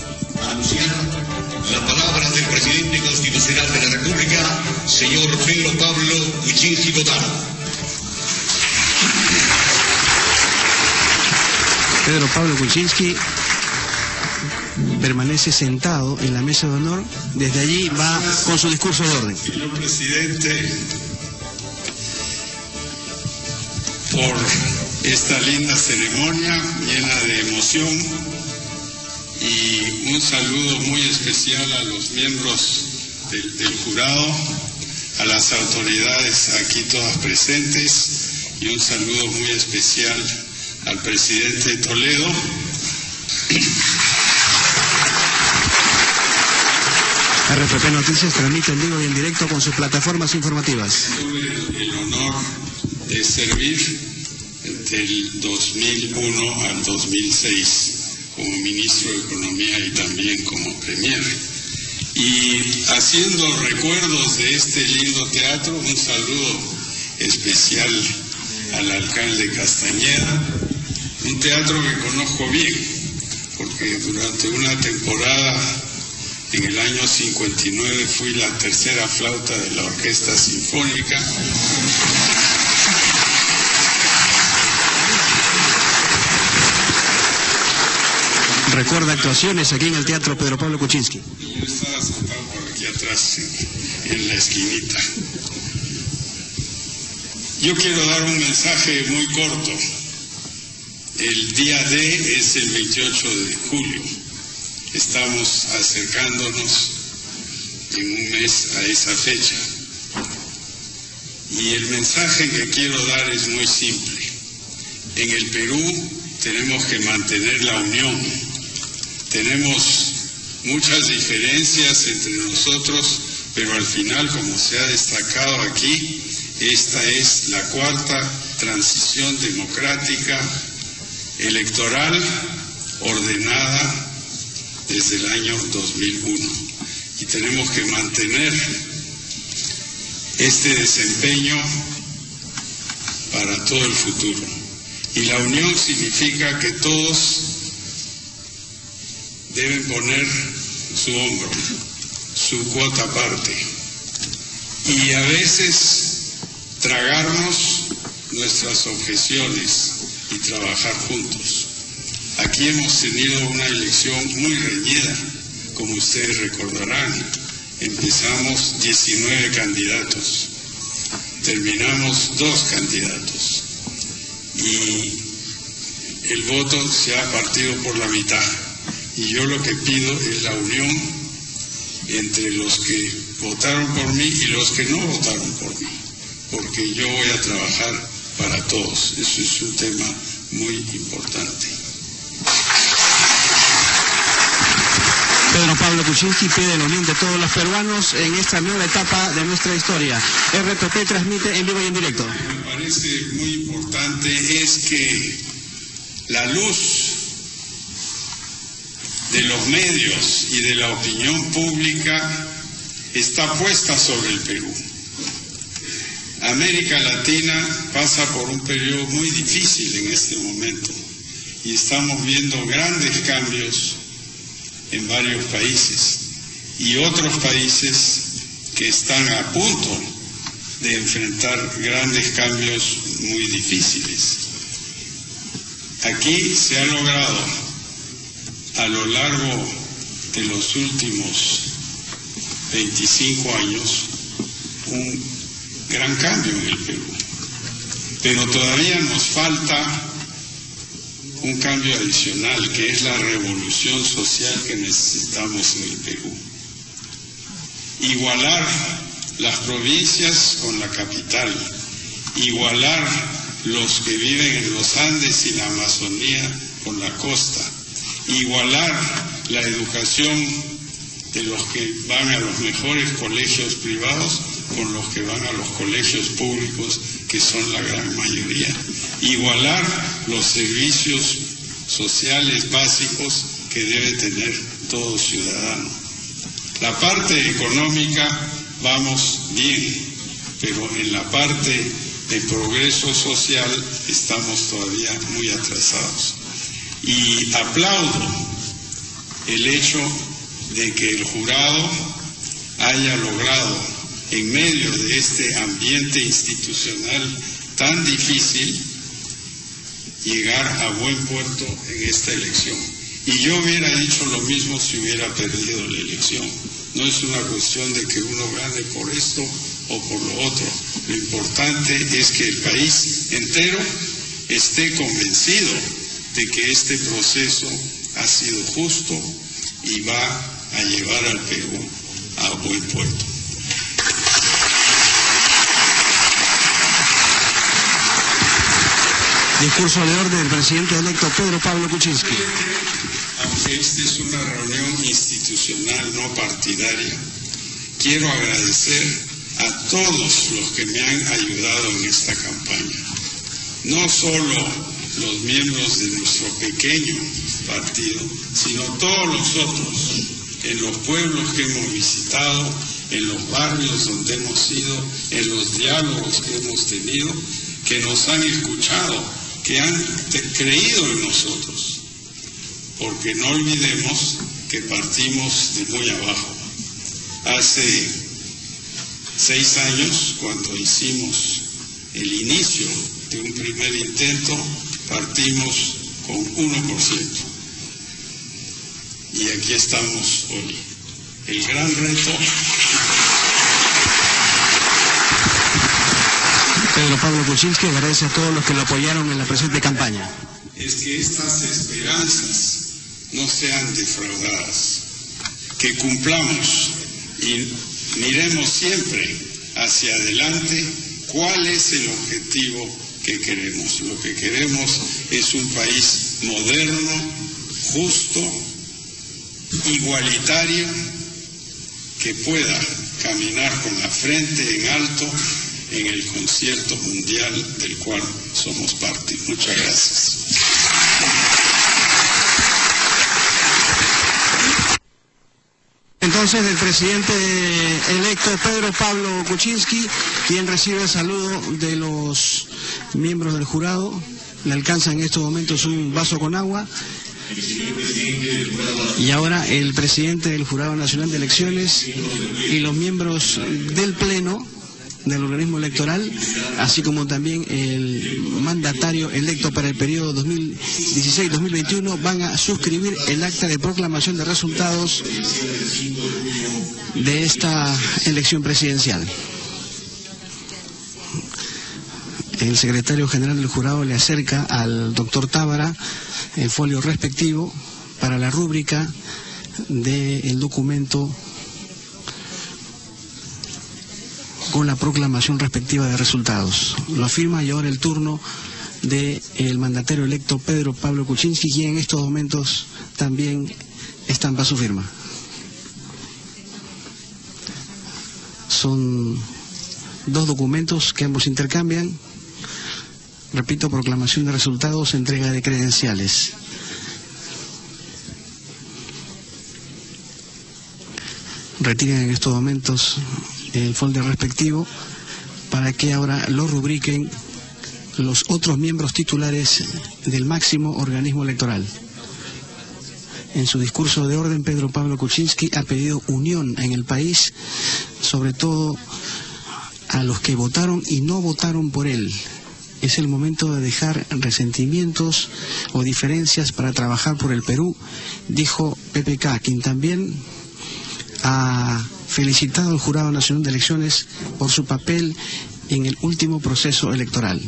Las palabras del presidente constitucional de la República, señor Pedro Pablo Kuczynski Godard.
Pedro Pablo Kuczynski permanece sentado en la mesa de honor. Desde allí va con su discurso de orden.
Señor presidente, por esta linda ceremonia llena de emoción, y un saludo muy especial a los miembros del jurado, a las autoridades aquí todas presentes, y un saludo muy especial al presidente Toledo.
RPP Noticias transmite en vivo y en directo con sus plataformas informativas.
Tuve el honor de servir del 2001 al 2006 como ministro de Economía y también como premier. Y haciendo recuerdos de este lindo teatro, un saludo especial al alcalde Castañeda, un teatro que conozco bien, porque durante una temporada en el año 59 fui la tercera flauta de la Orquesta Sinfónica.
Recuerda actuaciones aquí en el Teatro Pedro Pablo Kuczynski.
Yo estaba sentado por aquí atrás, en la esquinita. Yo quiero dar un mensaje muy corto. El día D es el 28 de julio. Estamos acercándonos en un mes a esa fecha. Y el mensaje que quiero dar es muy simple. En el Perú tenemos que mantener la unión. Tenemos muchas diferencias entre nosotros, pero al final, como se ha destacado aquí, esta es la cuarta transición democrática electoral ordenada desde el año 2001. Y tenemos que mantener este desempeño para todo el futuro. Y la unión significa que todos deben poner su hombro, su cuota aparte, y a veces tragarnos nuestras objeciones y trabajar juntos. Aquí aquí hemos tenido una elección muy reñida, como ustedes recordarán. Empezamos 19 candidatos, terminamos 2 candidatos y el voto se ha partido por la mitad. Y yo lo que pido es la unión entre los que votaron por mí y los que no votaron por mí, porque yo voy a trabajar para todos. Eso es un tema muy importante.
Pedro Pablo Kuczynski pide la unión de todos los peruanos en esta nueva etapa de nuestra historia. RPP transmite en vivo y en directo.
Lo que me parece muy importante es que la luz de los medios y de la opinión pública está puesta sobre el Perú. América Latina pasa por un periodo muy difícil en este momento y estamos viendo grandes cambios en varios países y otros países que están a punto de enfrentar grandes cambios muy difíciles. Aquí se ha logrado a lo largo de los últimos 25 años un gran cambio en el Perú, pero todavía nos falta un cambio adicional, que es la revolución social que necesitamos en el Perú. Igualar las provincias con la capital, igualar los que viven en los Andes y la Amazonía con la costa, igualar la educación de los que van a los mejores colegios privados con los que van a los colegios públicos, que son la gran mayoría. Igualar los servicios sociales básicos que debe tener todo ciudadano. La parte económica vamos bien, pero en la parte de progreso social estamos todavía muy atrasados. Y aplaudo el hecho de que el jurado haya logrado, en medio de este ambiente institucional tan difícil, llegar a buen puerto en esta elección. Y yo hubiera dicho lo mismo si hubiera perdido la elección. No es una cuestión de que uno gane por esto o por lo otro. Lo importante es que el país entero esté convencido de que este proceso ha sido justo y va a llevar al Perú a buen puerto.
Discurso de orden del presidente electo Pedro Pablo Kuczynski.
Aunque esta es una reunión institucional no partidaria, quiero agradecer a todos los que me han ayudado en esta campaña. No solo los miembros de nuestro pequeño partido, sino todos los otros, en los pueblos que hemos visitado, en los barrios donde hemos ido, en los diálogos que hemos tenido, que nos han escuchado, que han creído en nosotros, porque no olvidemos que partimos de muy abajo. Hace 6 años, cuando hicimos el inicio de un primer intento, partimos con 1%. Y aquí estamos hoy. El gran reto...
Pedro Pablo Kuczynski agradece a todos los que lo apoyaron en la presente campaña.
Es que estas esperanzas no sean defraudadas, que cumplamos y miremos siempre hacia adelante cuál es el objetivo que queremos. Lo que queremos es un país moderno, justo, igualitario, que pueda caminar con la frente en alto en el concierto mundial del cual somos parte. Muchas gracias.
Entonces, del presidente electo Pedro Pablo Kuczynski, quien recibe el saludo de los miembros del jurado. Le alcanza en estos momentos un vaso con agua. Y ahora el presidente del Jurado Nacional de Elecciones y los miembros del Pleno del organismo electoral, así como también el mandatario electo para el periodo 2016-2021 van a suscribir el acta de proclamación de resultados de esta elección presidencial. El secretario general del jurado le acerca al doctor Tábara el folio respectivo para la rúbrica del documento con la proclamación respectiva de resultados. Lo afirma y ahora el turno del mandatario electo Pedro Pablo Kuczynski, quien en estos momentos también estampa su firma. Son dos documentos que ambos intercambian. Repito, proclamación de resultados, entrega de credenciales. Retiren en estos momentos el folder respectivo para que ahora lo rubriquen los otros miembros titulares del máximo organismo electoral. En su discurso de orden, Pedro Pablo Kuczynski ha pedido unión en el país, sobre todo a los que votaron y no votaron por él. Es el momento de dejar resentimientos o diferencias para trabajar por el Perú, dijo PPK, quien también ha felicitado al Jurado Nacional de Elecciones por su papel en el último proceso electoral.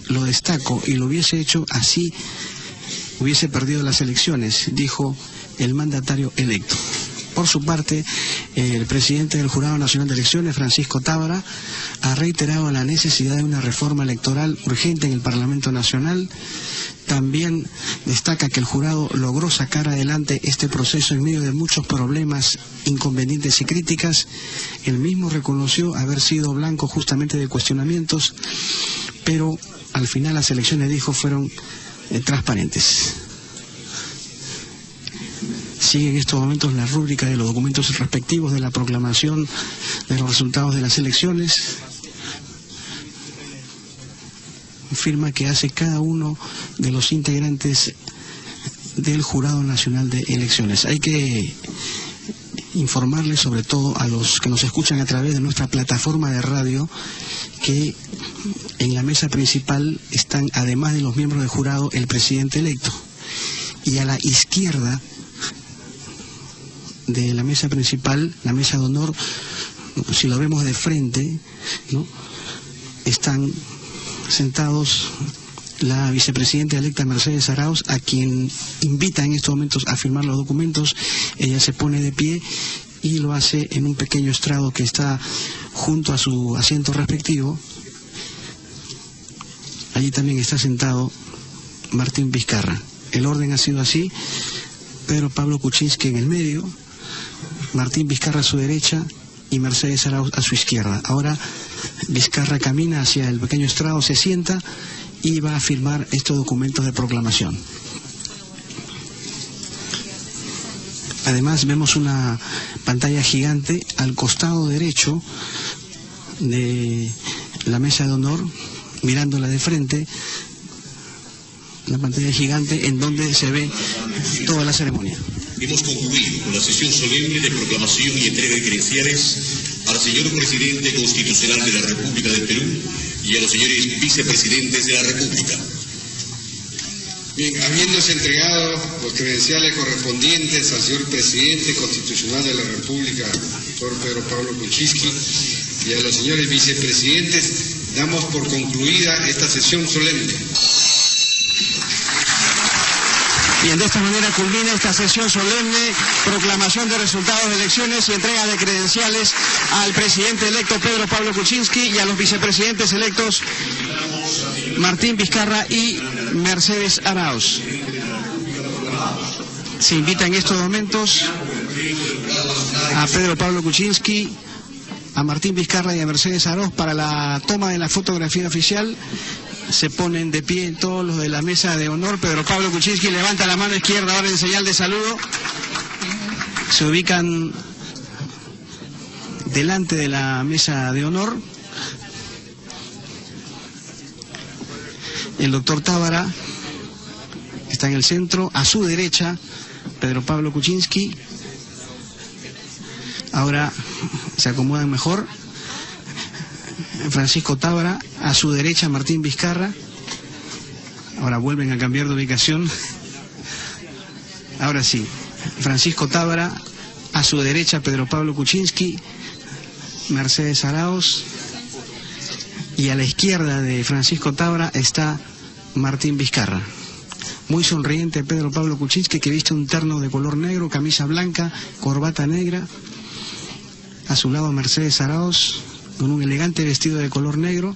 Lo destaco, y lo hubiese hecho así, hubiese perdido las elecciones, dijo el mandatario electo. Por su parte, el presidente del Jurado Nacional de Elecciones, Francisco Tábara, ha reiterado la necesidad de una reforma electoral urgente en el Parlamento Nacional. También destaca que el jurado logró sacar adelante este proceso en medio de muchos problemas, inconvenientes y críticas. Él mismo reconoció haber sido blanco justamente de cuestionamientos, pero al final las elecciones, dijo, fueron transparentes. Sigue en estos momentos la rúbrica de los documentos respectivos de la proclamación de los resultados de las elecciones. Firma que hace cada uno de los integrantes del Jurado Nacional de Elecciones. Hay que informarles, sobre todo a los que nos escuchan a través de nuestra plataforma de radio, que en la mesa principal están, además de los miembros del jurado, el presidente electo. Y a la izquierda de la mesa principal, la mesa de honor, si lo vemos de frente, ¿no?, están sentados la vicepresidenta electa Mercedes Arauz, a quien invita en estos momentos a firmar los documentos. Ella se pone de pie y lo hace en un pequeño estrado que está junto a su asiento respectivo. Allí también está sentado Martín Vizcarra. El orden ha sido así: Pedro Pablo Kuczynski en el medio, Martín Vizcarra a su derecha y Mercedes Arauz a su izquierda. Ahora Vizcarra camina hacia el pequeño estrado, se sienta y va a firmar estos documentos de proclamación. Además vemos una pantalla gigante al costado derecho de la mesa de honor, mirándola de frente, una pantalla gigante en donde se ve toda la ceremonia.
Hemos concluido con la sesión solemne de proclamación y entrega de credenciales al señor presidente constitucional de la República del Perú y a los señores vicepresidentes de la República.
Bien, habiéndose entregado los credenciales correspondientes al señor presidente constitucional de la República, doctor Pedro Pablo Kuczynski, y a los señores vicepresidentes, damos por concluida esta sesión solemne.
Bien, de esta manera culmina esta sesión solemne, proclamación de resultados de elecciones y entrega de credenciales al presidente electo Pedro Pablo Kuczynski y a los vicepresidentes electos Martín Vizcarra y Mercedes Arauz. Se invita en estos momentos a Pedro Pablo Kuczynski, a Martín Vizcarra y a Mercedes Arauz para la toma de la fotografía oficial. Se ponen de pie todos los de la mesa de honor. Pedro Pablo Kuczynski levanta la mano izquierda ahora en señal de saludo. Se ubican delante de la mesa de honor. El doctor Tábara está en el centro. A su derecha, Pedro Pablo Kuczynski. Ahora se acomodan mejor. Francisco Tábara, a su derecha Martín Vizcarra. Ahora vuelven a cambiar de ubicación. Ahora sí, Francisco Tábara, a su derecha Pedro Pablo Kuczynski, Mercedes Arauz, y a la izquierda de Francisco Tábara está Martín Vizcarra. Muy sonriente Pedro Pablo Kuczynski, que viste un terno de color negro, camisa blanca, corbata negra. A su lado Mercedes Arauz, con un elegante vestido de color negro,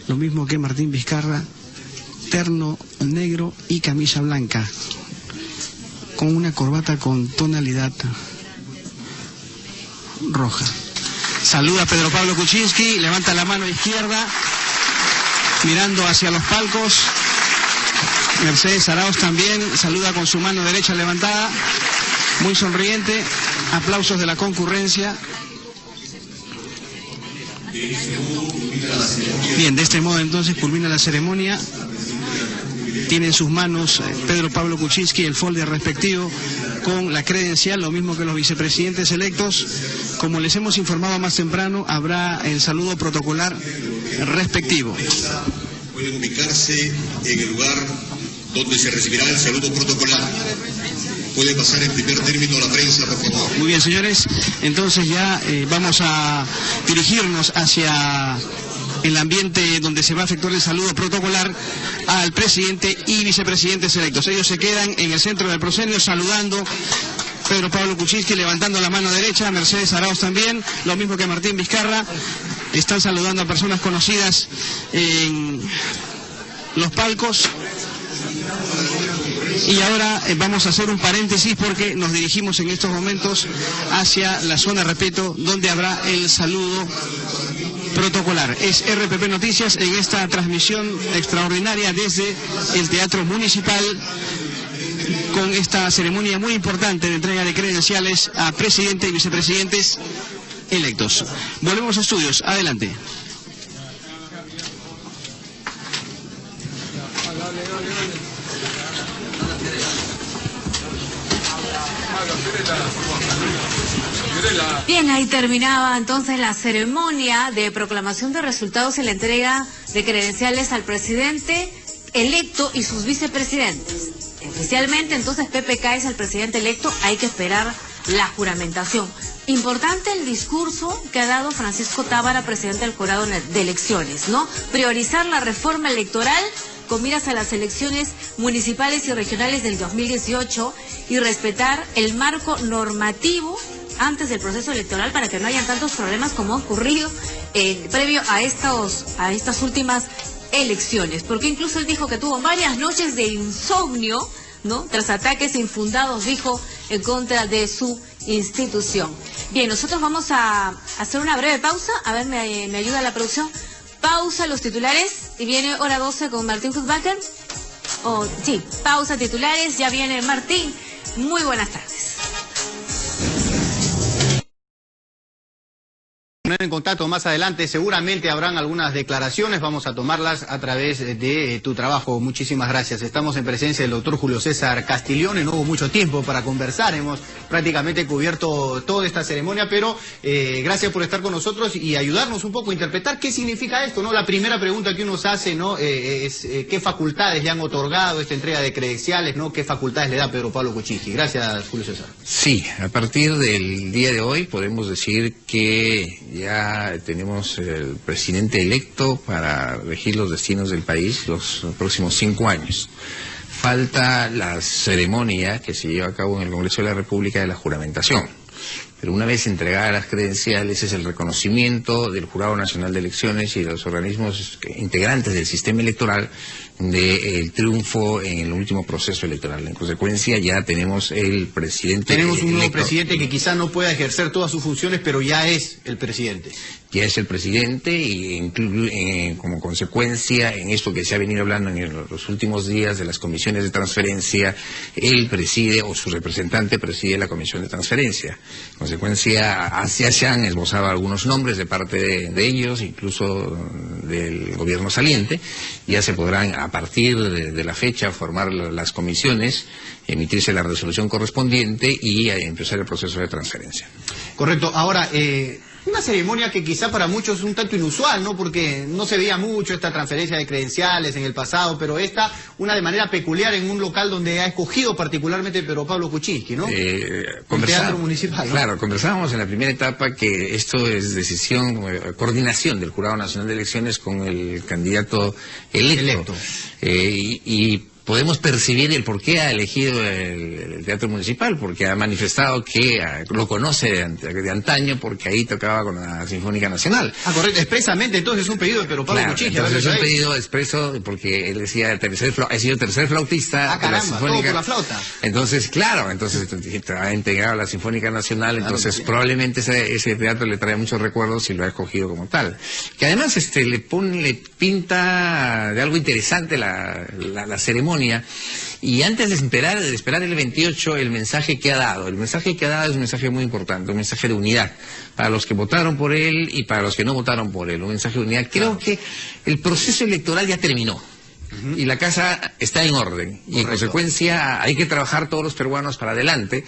lo mismo que Martín Vizcarra, terno negro y camisa blanca, con una corbata con tonalidad roja. Saluda a Pedro Pablo Kuczynski, levanta la mano izquierda, mirando hacia los palcos. Mercedes Arauz también saluda con su mano derecha levantada, muy sonriente. Aplausos de la concurrencia. Bien, de este modo entonces culmina la ceremonia. Tiene en sus manos Pedro Pablo Kuczynski el folder respectivo con la credencial, lo mismo que los vicepresidentes electos. Como les hemos informado más temprano, habrá el saludo protocolar respectivo.
Pueden ubicarse en el lugar donde se recibirá el saludo protocolar. Puede pasar en primer término a la prensa, por favor.
Muy bien, señores. Entonces ya vamos a dirigirnos hacia el ambiente donde se va a efectuar el saludo protocolar al presidente y vicepresidentes electos. Ellos se quedan en el centro del proscenio saludando. Pedro Pablo Kuczynski levantando la mano derecha, Mercedes Arauz también, lo mismo que Martín Vizcarra. Están saludando a personas conocidas en los palcos. Y ahora vamos a hacer un paréntesis porque nos dirigimos en estos momentos hacia la zona, repito, donde habrá el saludo protocolar. Es RPP Noticias en esta transmisión extraordinaria desde el Teatro Municipal, con esta ceremonia muy importante de entrega de credenciales a presidente y vicepresidentes electos. Volvemos a estudios. Adelante.
Bien, ahí terminaba entonces la ceremonia de proclamación de resultados y la entrega de credenciales al presidente electo y sus vicepresidentes. Oficialmente, entonces, PPK es el presidente electo, hay que esperar la juramentación. Importante el discurso que ha dado Francisco Tábara, presidente del jurado de elecciones, ¿no? Priorizar la reforma electoral con miras a las elecciones municipales y regionales del 2018 y respetar el marco normativo antes del proceso electoral para que no hayan tantos problemas como ha ocurrido previo a estas últimas elecciones, porque incluso él dijo que tuvo varias noches de insomnio, ¿no? Tras ataques infundados, dijo, en contra de su institución. Bien, nosotros vamos a hacer una breve pausa. A ver, me ayuda la producción. Pausa los titulares y viene hora 12 con Martín Fussbacher. Sí, pausa titulares, ya viene Martín. Muy buenas tardes.
En contacto más adelante, seguramente habrán algunas declaraciones, vamos a tomarlas a través de tu trabajo. Muchísimas gracias. Estamos en presencia del doctor Julio César Castiglione, no hubo mucho tiempo para conversar, hemos prácticamente cubierto toda esta ceremonia, pero gracias por estar con nosotros y ayudarnos un poco a interpretar qué significa esto, ¿no? La primera pregunta que uno se hace, ¿no? Es qué facultades le han otorgado esta entrega de credenciales, ¿no? ¿Qué facultades le da Pedro Pablo Kuczynski? Gracias, Julio César.
Sí, a partir del día de hoy podemos decir que ya tenemos el presidente electo para regir los destinos del país los próximos 5 años. Falta la ceremonia que se lleva a cabo en el Congreso de la República de la juramentación. Pero una vez entregadas las credenciales es el reconocimiento del Jurado Nacional de Elecciones y de los organismos integrantes del sistema electoral del triunfo en el último proceso electoral. En consecuencia ya tenemos el presidente
Tenemos un nuevo
electo.
presidente que quizás no pueda ejercer todas sus funciones, pero ya es el presidente.
Ya es el presidente y como consecuencia en esto que se ha venido hablando en los últimos días de las comisiones de transferencia, él preside o su representante preside la comisión de transferencia. En consecuencia, se han esbozado algunos nombres de parte de ellos, incluso del gobierno saliente. Ya se podrán a partir de la fecha formar las comisiones, emitirse la resolución correspondiente y empezar el proceso de transferencia.
Correcto. Ahora, Una ceremonia que quizá para muchos es un tanto inusual, ¿no? Porque no se veía mucho esta transferencia de credenciales en el pasado, pero esta, una de manera peculiar en un local donde ha escogido particularmente Pedro Pablo Kuczynski, ¿no? Un teatro municipal, ¿no?
Claro, conversábamos en la primera etapa que esto es decisión, coordinación del Jurado Nacional de Elecciones con el candidato electo. Y podemos percibir el por qué ha elegido el Teatro Municipal, porque ha manifestado que lo conoce de antaño, porque ahí tocaba con la Sinfónica Nacional.
Ah, correcto, expresamente, entonces es un pedido de Pedro Pablo Kuczynski.
Entonces es un pedido expreso, porque él decía, ha sido tercer flautista
de la Sinfónica. Todo por la flauta.
Entonces, claro, ha integrado la Sinfónica Nacional, entonces probablemente ese teatro le trae muchos recuerdos y lo ha escogido como tal. Que además le pinta de algo interesante la ceremonia. Y antes de esperar el 28, el mensaje que ha dado es un mensaje muy importante, un mensaje de unidad para los que votaron por él y para los que no votaron por él, un mensaje de unidad. Creo que el proceso electoral ya terminó. Y la casa está en orden. Y en consecuencia hay que trabajar todos los peruanos para adelante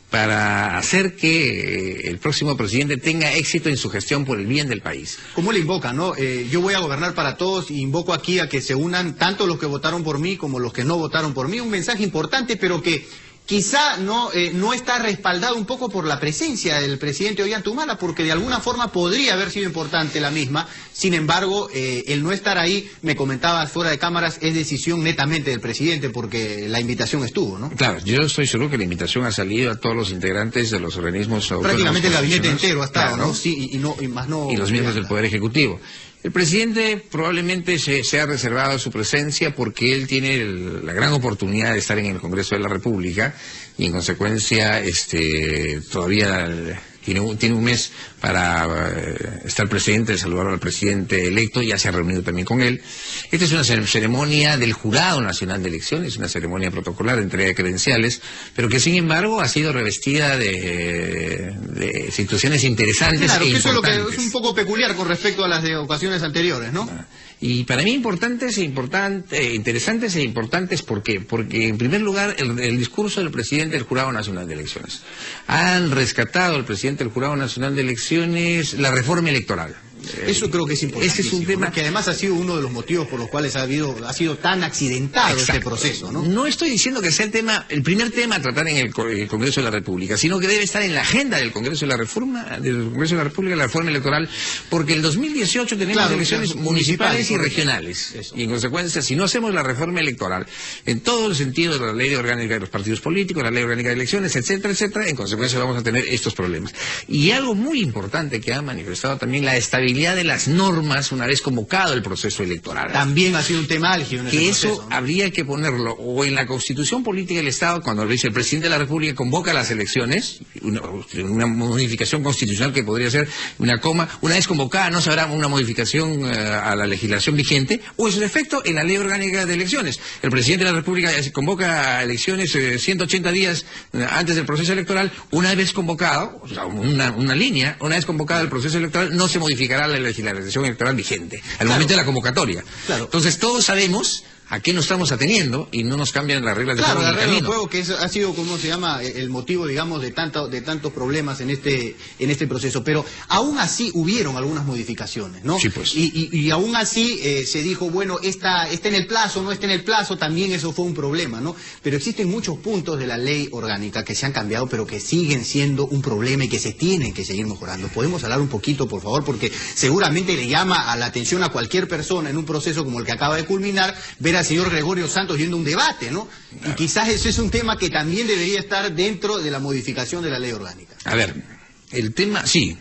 para hacer que el próximo presidente tenga éxito en su gestión por el bien del país.
¿Cómo le invoca, no? Yo voy a gobernar para todos y invoco aquí a que se unan tanto los que votaron por mí como los que no votaron por mí. Un mensaje importante, pero que quizá no está respaldado un poco por la presencia del presidente Ollantumala, porque de alguna forma podría haber sido importante la misma. Sin embargo, el no estar ahí, me comentabas fuera de cámaras, es decisión netamente del presidente, porque la invitación estuvo, ¿no?
Claro, yo estoy seguro que la invitación ha salido a todos los integrantes de los organismos autónomos.
Prácticamente el gabinete entero ha estado,
claro,
¿no? Sí, y más no...
Y los miembros del Poder Ejecutivo. El presidente probablemente se ha reservado su presencia porque él tiene la gran oportunidad de estar en el Congreso de la República y en consecuencia todavía tiene un mes para estar presente, saludar al presidente electo, ya se ha reunido también con él. Esta es una ceremonia del Jurado Nacional de Elecciones, una ceremonia protocolar de entrega de credenciales, pero que sin embargo ha sido revestida de situaciones interesantes.
Claro,
e
que eso
importantes.
Es lo que es un poco peculiar con respecto a las de ocasiones anteriores, ¿no?
Y para mí interesantes e importantes, ¿por qué? Porque en primer lugar el discurso del presidente del Jurado Nacional de Elecciones. Han rescatado el presidente del Jurado Nacional de Elecciones la reforma electoral.
Eso creo que es importante.
Ese es un tema
que además ha sido uno de los motivos por los cuales ha sido tan accidentado este proceso, ¿no?
No estoy diciendo que sea el primer tema a tratar en el Congreso de la República, sino que debe estar en la agenda del Congreso de la República, la reforma electoral, porque el 2018 tenemos elecciones municipales y regionales. Y en consecuencia, si no hacemos la reforma electoral, en todo el sentido de la ley orgánica de los partidos políticos, la ley orgánica de elecciones, etcétera, etcétera, en consecuencia vamos a tener estos problemas. Y algo muy importante que ha manifestado también la estabilidad de las normas una vez convocado el proceso electoral.
También ha sido un tema álgido en ese proceso,
eso, ¿no? Habría que ponerlo o en la Constitución Política del Estado, cuando el presidente de la República convoca las elecciones, una modificación constitucional que podría ser una vez convocada no se habrá una modificación a la legislación vigente, o en su defecto en la ley orgánica de elecciones. El presidente de la República convoca elecciones 180 días antes del proceso electoral, una vez convocado, o sea, una vez convocado el proceso electoral, no se modificará la legislación electoral vigente al momento de la convocatoria. Entonces todos sabemos a qué nos estamos ateniendo y no nos cambian las reglas de juego en el camino.
Claro, juego que ha sido, ¿cómo se llama?, el motivo, digamos, de tantos problemas en este proceso. Pero aún así hubieron algunas modificaciones, ¿no?
Sí, pues.
Y aún así se dijo, bueno, está en el plazo, no está en el plazo, también eso fue un problema, ¿no? Pero existen muchos puntos de la ley orgánica que se han cambiado, pero que siguen siendo un problema y que se tienen que seguir mejorando. ¿Podemos hablar un poquito, por favor? Porque seguramente le llama a la atención a cualquier persona en un proceso como el que acaba de culminar, ver al señor Gregorio Santos yendo a un debate, ¿no? Claro. Y quizás ese es un tema que también debería estar dentro de la modificación de la ley orgánica.
A ver, el tema, sí.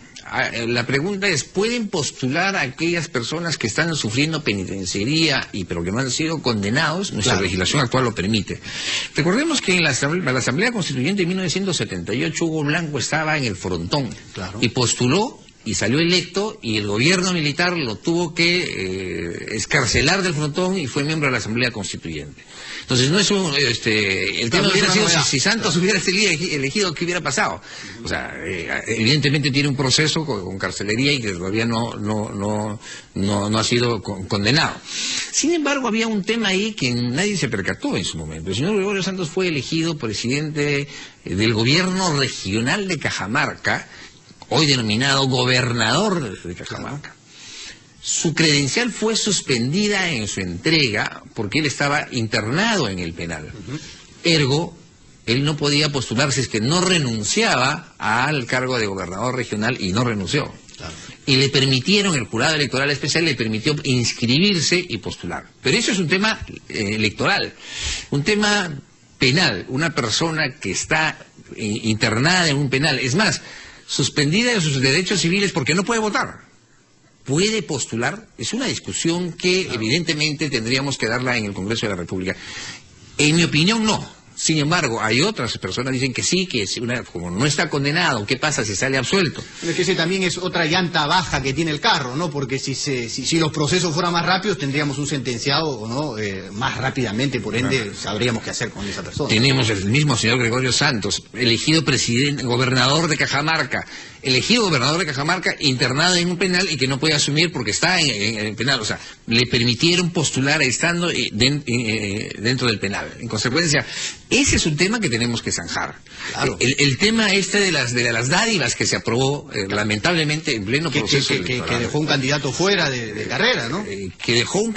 La pregunta es, ¿pueden postular a aquellas personas que están sufriendo penitenciaría pero que no han sido condenados? Nuestra legislación actual lo permite. Recordemos que en la Asamblea Constituyente de 1978 Hugo Blanco estaba en el frontón y postuló y salió electo y el gobierno militar lo tuvo que escarcelar del frontón y fue miembro de la Asamblea Constituyente. Entonces no es el tema hubiera sido si Santos hubiera elegido, ¿qué hubiera pasado? O sea, evidentemente tiene un proceso con carcelería y que todavía no ha sido condenado. Sin embargo, había un tema ahí que nadie se percató en su momento. El señor Gregorio Santos fue elegido presidente del gobierno regional de Cajamarca hoy denominado gobernador de Cajamarca. Su credencial fue suspendida en su entrega porque él estaba internado en el penal. Ergo, él no podía postular si es que no renunciaba al cargo de gobernador regional, y no renunció. Y le permitieron, el jurado electoral especial le permitió inscribirse y postular. Pero eso es un tema electoral, un tema penal. Una persona que está internada en un penal, es más, suspendida de sus derechos civiles porque no puede votar. ¿Puede postular? Es una discusión que evidentemente tendríamos que darla en el Congreso de la República. En mi opinión, no. Sin embargo, hay otras personas que dicen que sí, que es como no está condenado, ¿qué pasa si sale absuelto?
Pero es que ese también es otra llanta baja que tiene el carro, ¿no? Porque si los procesos fueran más rápidos, tendríamos un sentenciado, ¿no? Más rápidamente, por ende, sabríamos qué hacer con esa persona.
Tenemos el mismo señor Gregorio Santos, elegido gobernador de Cajamarca, internado en un penal y que no puede asumir porque está en el penal. O sea, le permitieron postular estando dentro del penal. En consecuencia, ese es un tema que tenemos que zanjar. Claro. El tema de las dádivas que se aprobó, lamentablemente, en pleno proceso electoral.
Que dejó un candidato fuera de carrera, ¿no?
Que dejó un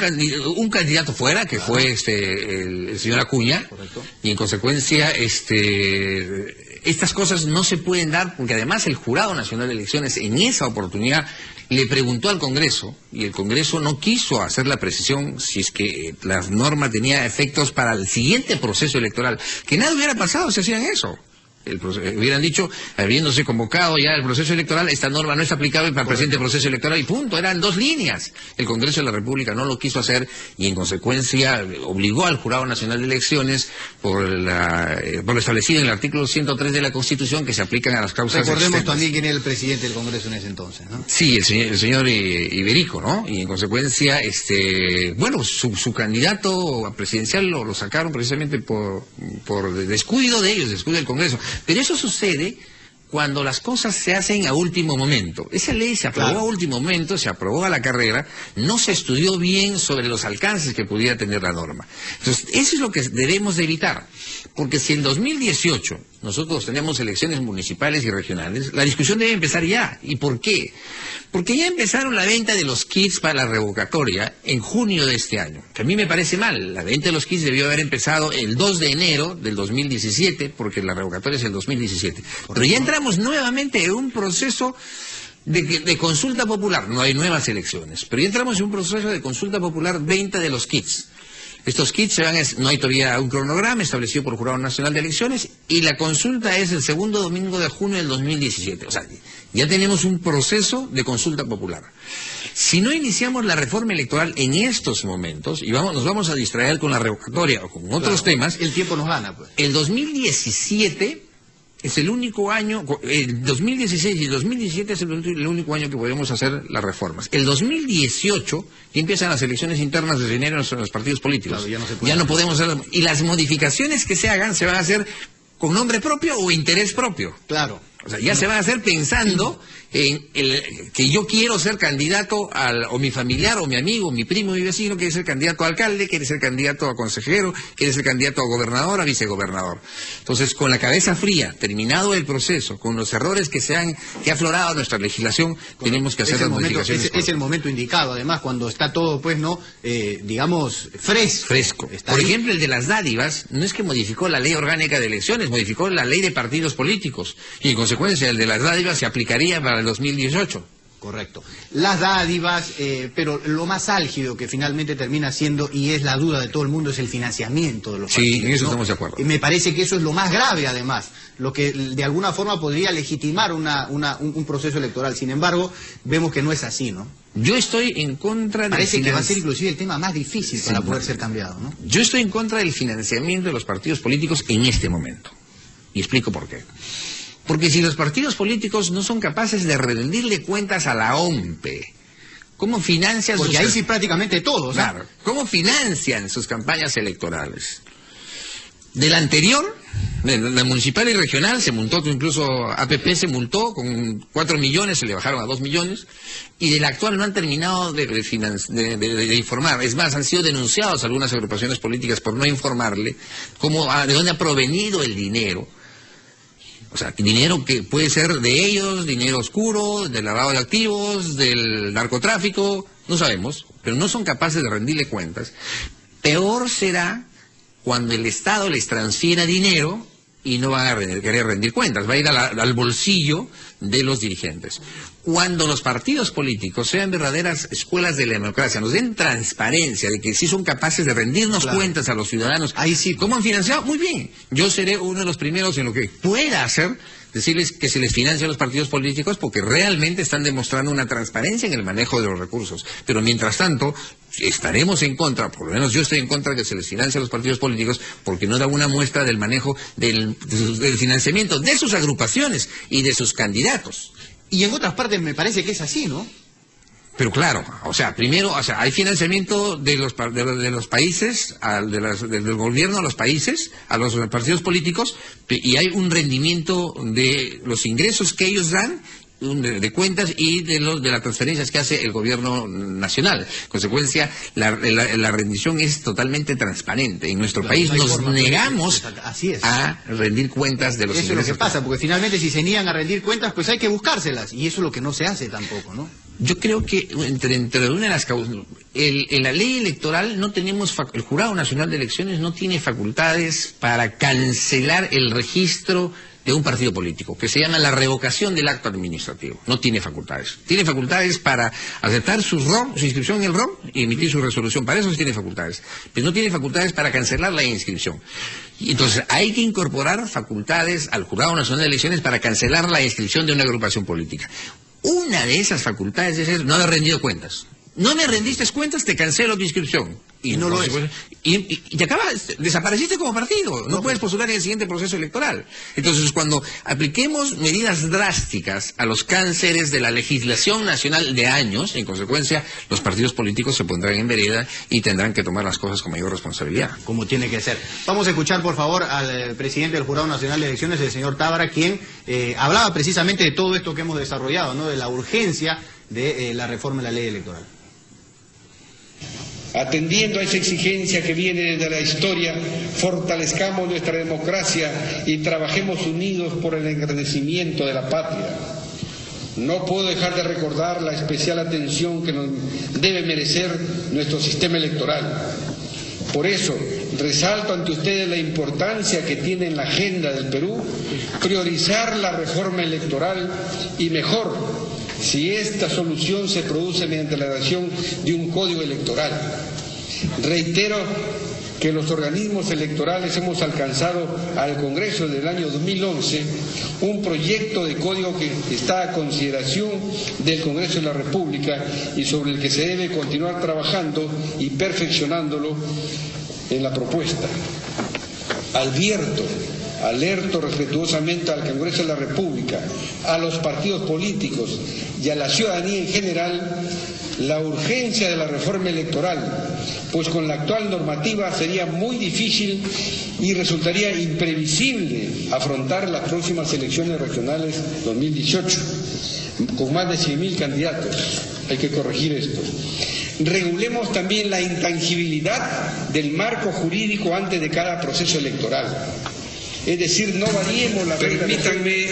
candidato fuera, que fue el señor Acuña. Correcto. Y en consecuencia, estas cosas no se pueden dar porque además el Jurado Nacional de Elecciones en esa oportunidad le preguntó al Congreso y el Congreso no quiso hacer la precisión si es que la norma tenía efectos para el siguiente proceso electoral. Que nada hubiera pasado si hacían eso. Hubieran dicho, habiéndose convocado ya el proceso electoral, esta norma no es aplicable para el presente proceso electoral y punto, eran 2 líneas. El Congreso de la República no lo quiso hacer y en consecuencia obligó al Jurado Nacional de Elecciones por lo establecido en el artículo 103 de la Constitución que se aplican a las causas
Recordemos
externas.
También quién era el presidente del Congreso en ese entonces, ¿no?
Sí, el señor Iberico, ¿no? Y en consecuencia, bueno, su candidato presidencial lo sacaron precisamente por descuido de ellos, descuido del Congreso. Pero eso sucede cuando las cosas se hacen a último momento. Esa ley se aprobó a último momento, se aprobó a la carrera, no se estudió bien sobre los alcances que pudiera tener la norma. Entonces, eso es lo que debemos de evitar. Porque si en 2018 nosotros tenemos elecciones municipales y regionales, la discusión debe empezar ya. ¿Y por qué? Porque ya empezaron la venta de los kits para la revocatoria en junio de este año, que a mí me parece mal. La venta de los kits debió haber empezado el 2 de enero del 2017, porque la revocatoria es el 2017. Pero ya entramos nuevamente en un proceso de consulta popular. No hay nuevas elecciones, pero ya entramos en un proceso de consulta popular, venta de los kits. Estos kits no hay todavía un cronograma establecido por el Jurado Nacional de Elecciones y la consulta es el segundo domingo de junio del 2017. O sea, ya tenemos un proceso de consulta popular. Si no iniciamos la reforma electoral en estos momentos, y nos vamos a distraer con la revocatoria o con otros temas...
El tiempo nos gana, pues.
El 2017... es el único año, el 2016 y el 2017 es el único año que podemos hacer las reformas. El 2018 ya empiezan las elecciones internas de enero en los partidos políticos. Claro, ya no podemos hacer, y las modificaciones que se hagan se van a hacer con nombre propio o interés propio.
Claro.
O sea, ya se van a hacer pensando en que yo quiero ser candidato o mi familiar, o mi amigo, o mi primo, mi vecino, quiere ser candidato a alcalde, quiere ser candidato a consejero, quiere ser candidato a gobernador, a vicegobernador. Entonces, con la cabeza fría, terminado el proceso, con los errores que ha aflorado nuestra legislación, tenemos que hacer las modificaciones.
Es el momento indicado, además, cuando está todo, pues, digamos, fresco.
Por ejemplo, el de las dádivas, no es que modificó la ley orgánica de elecciones, modificó la ley de partidos políticos, y en consecuencia el de las dádivas se aplicaría para el 2018.
Correcto. Las dádivas, pero lo más álgido que finalmente termina siendo, y es la duda de todo el mundo, es el financiamiento de los partidos.
Sí, en eso estamos de acuerdo.
Y me parece que eso es lo más grave, además, lo que de alguna forma podría legitimar un proceso electoral. Sin embargo, vemos que no es así, ¿no?
Yo estoy en contra del
Parece que va a ser inclusive el tema más difícil para poder ser cambiado, ¿no?
Yo estoy en contra del financiamiento de los partidos políticos en este momento. Y explico por qué. Porque si los partidos políticos no son capaces de rendirle cuentas a la OMPE, ¿cómo financian
Porque ahí sí prácticamente todos,
claro, ¿cómo financian sus campañas electorales? Del anterior, de la municipal y regional, se multó, incluso APP se multó con 4 millones, se le bajaron a 2 millones, y del actual no han terminado de informar. Es más, han sido denunciados algunas agrupaciones políticas por no informarle de dónde ha provenido el dinero. O sea, dinero que puede ser de ellos, dinero oscuro, del lavado de activos, del narcotráfico, no sabemos, pero no son capaces de rendirle cuentas. Peor será cuando el Estado les transfiera dinero y no van a querer rendir cuentas, va a ir al bolsillo de los dirigentes. Cuando los partidos políticos sean verdaderas escuelas de la democracia, nos den transparencia de que sí son capaces de rendirnos cuentas a los ciudadanos, ahí sí, ¿cómo han financiado? Muy bien, yo seré uno de los primeros en lo que pueda hacer, decirles que se les financia a los partidos políticos porque realmente están demostrando una transparencia en el manejo de los recursos. Pero mientras tanto, estaremos en contra, por lo menos yo estoy en contra de que se les financie a los partidos políticos porque no da una muestra del manejo del financiamiento de sus agrupaciones y de sus candidatos.
Y en otras partes me parece que es así, ¿no?
Pero claro, o sea, primero, o sea, hay financiamiento de los países, del gobierno a los países, a los partidos políticos, y hay un rendimiento de los ingresos que ellos dan, de cuentas y de las transferencias que hace el gobierno nacional. En consecuencia, la rendición es totalmente transparente. En nuestro país nos negamos a rendir cuentas de los ingresos.
Eso es lo que pasa, porque finalmente si se niegan a rendir cuentas, pues hay que buscárselas, y eso es lo que no se hace tampoco, ¿no?
Yo creo que entre una de las causas, en la ley electoral no tenemos, el Jurado Nacional de Elecciones no tiene facultades para cancelar el registro de un partido político, que se llama la revocación del acto administrativo. No tiene facultades. Tiene facultades para aceptar su inscripción en el ROM y emitir su resolución. Para eso sí tiene facultades. Pero no tiene facultades para cancelar la inscripción. Y entonces hay que incorporar facultades al Jurado Nacional de Elecciones para cancelar la inscripción de una agrupación política. Una de esas facultades es no haber rendido cuentas. No me rendiste cuentas, te cancelo tu inscripción. Y no lo es. Y acabas, desapareciste como partido. No puedes postular en el siguiente proceso electoral. Entonces, cuando apliquemos medidas drásticas a los cánceres de la legislación nacional de años, en consecuencia, los partidos políticos se pondrán en vereda y tendrán que tomar las cosas con mayor responsabilidad.
Como tiene que ser. Vamos a escuchar, por favor, al presidente del Jurado Nacional de Elecciones, el señor Tábara, quien hablaba precisamente de todo esto que hemos desarrollado, ¿no? De la urgencia de la reforma de la ley electoral.
Atendiendo a esa exigencia que viene desde la historia, fortalezcamos nuestra democracia y trabajemos unidos por el engrandecimiento de la patria. No puedo dejar de recordar la especial atención que nos debe merecer nuestro sistema electoral. Por eso, resalto ante ustedes la importancia que tiene en la agenda del Perú priorizar la reforma electoral y mejor si esta solución se produce mediante la creación de un código electoral. Reitero que los organismos electorales hemos alcanzado al Congreso del año 2011 un proyecto de código que está a consideración del Congreso de la República y sobre el que se debe continuar trabajando y perfeccionándolo en la propuesta. Alerto respetuosamente al Congreso de la República, a los partidos políticos y a la ciudadanía en general la urgencia de la reforma electoral, pues con la actual normativa sería muy difícil y resultaría imprevisible afrontar las próximas elecciones regionales 2018, con más de 100.000 candidatos. Hay que corregir esto. Regulemos también la intangibilidad del marco jurídico antes de cada proceso electoral. Es decir, no variemos la regla. Permítanme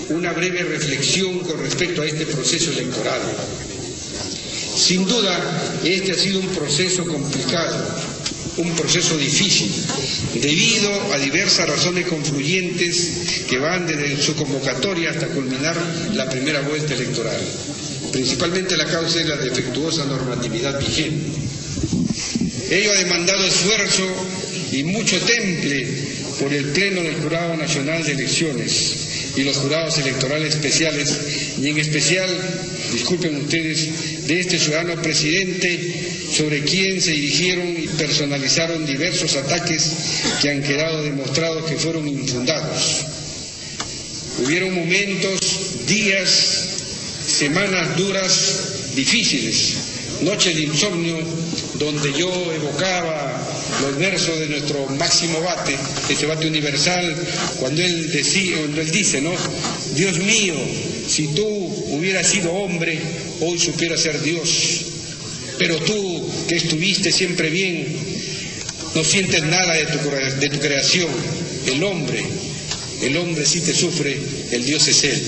una breve reflexión con respecto a este proceso electoral. Sin duda, este ha sido un proceso complicado, un proceso difícil, debido a diversas razones confluyentes que van desde su convocatoria hasta culminar la primera vuelta electoral. Principalmente la causa es la defectuosa normatividad vigente. Ello ha demandado esfuerzo y mucho temple por el Pleno del Jurado Nacional de Elecciones y los jurados electorales especiales, y en especial, disculpen ustedes, de este ciudadano presidente sobre quien se dirigieron y personalizaron diversos ataques que han quedado demostrados que fueron infundados. Hubieron momentos, días, semanas duras, difíciles, noches de insomnio, donde yo evocaba los versos de nuestro Máximo Bate, este Bate universal, cuando él dice, ¿no? Dios mío, si tú hubieras sido hombre, hoy supieras ser Dios. Pero tú, que estuviste siempre bien, no sientes nada de tu creación, el hombre. El hombre sí te sufre, el Dios es él.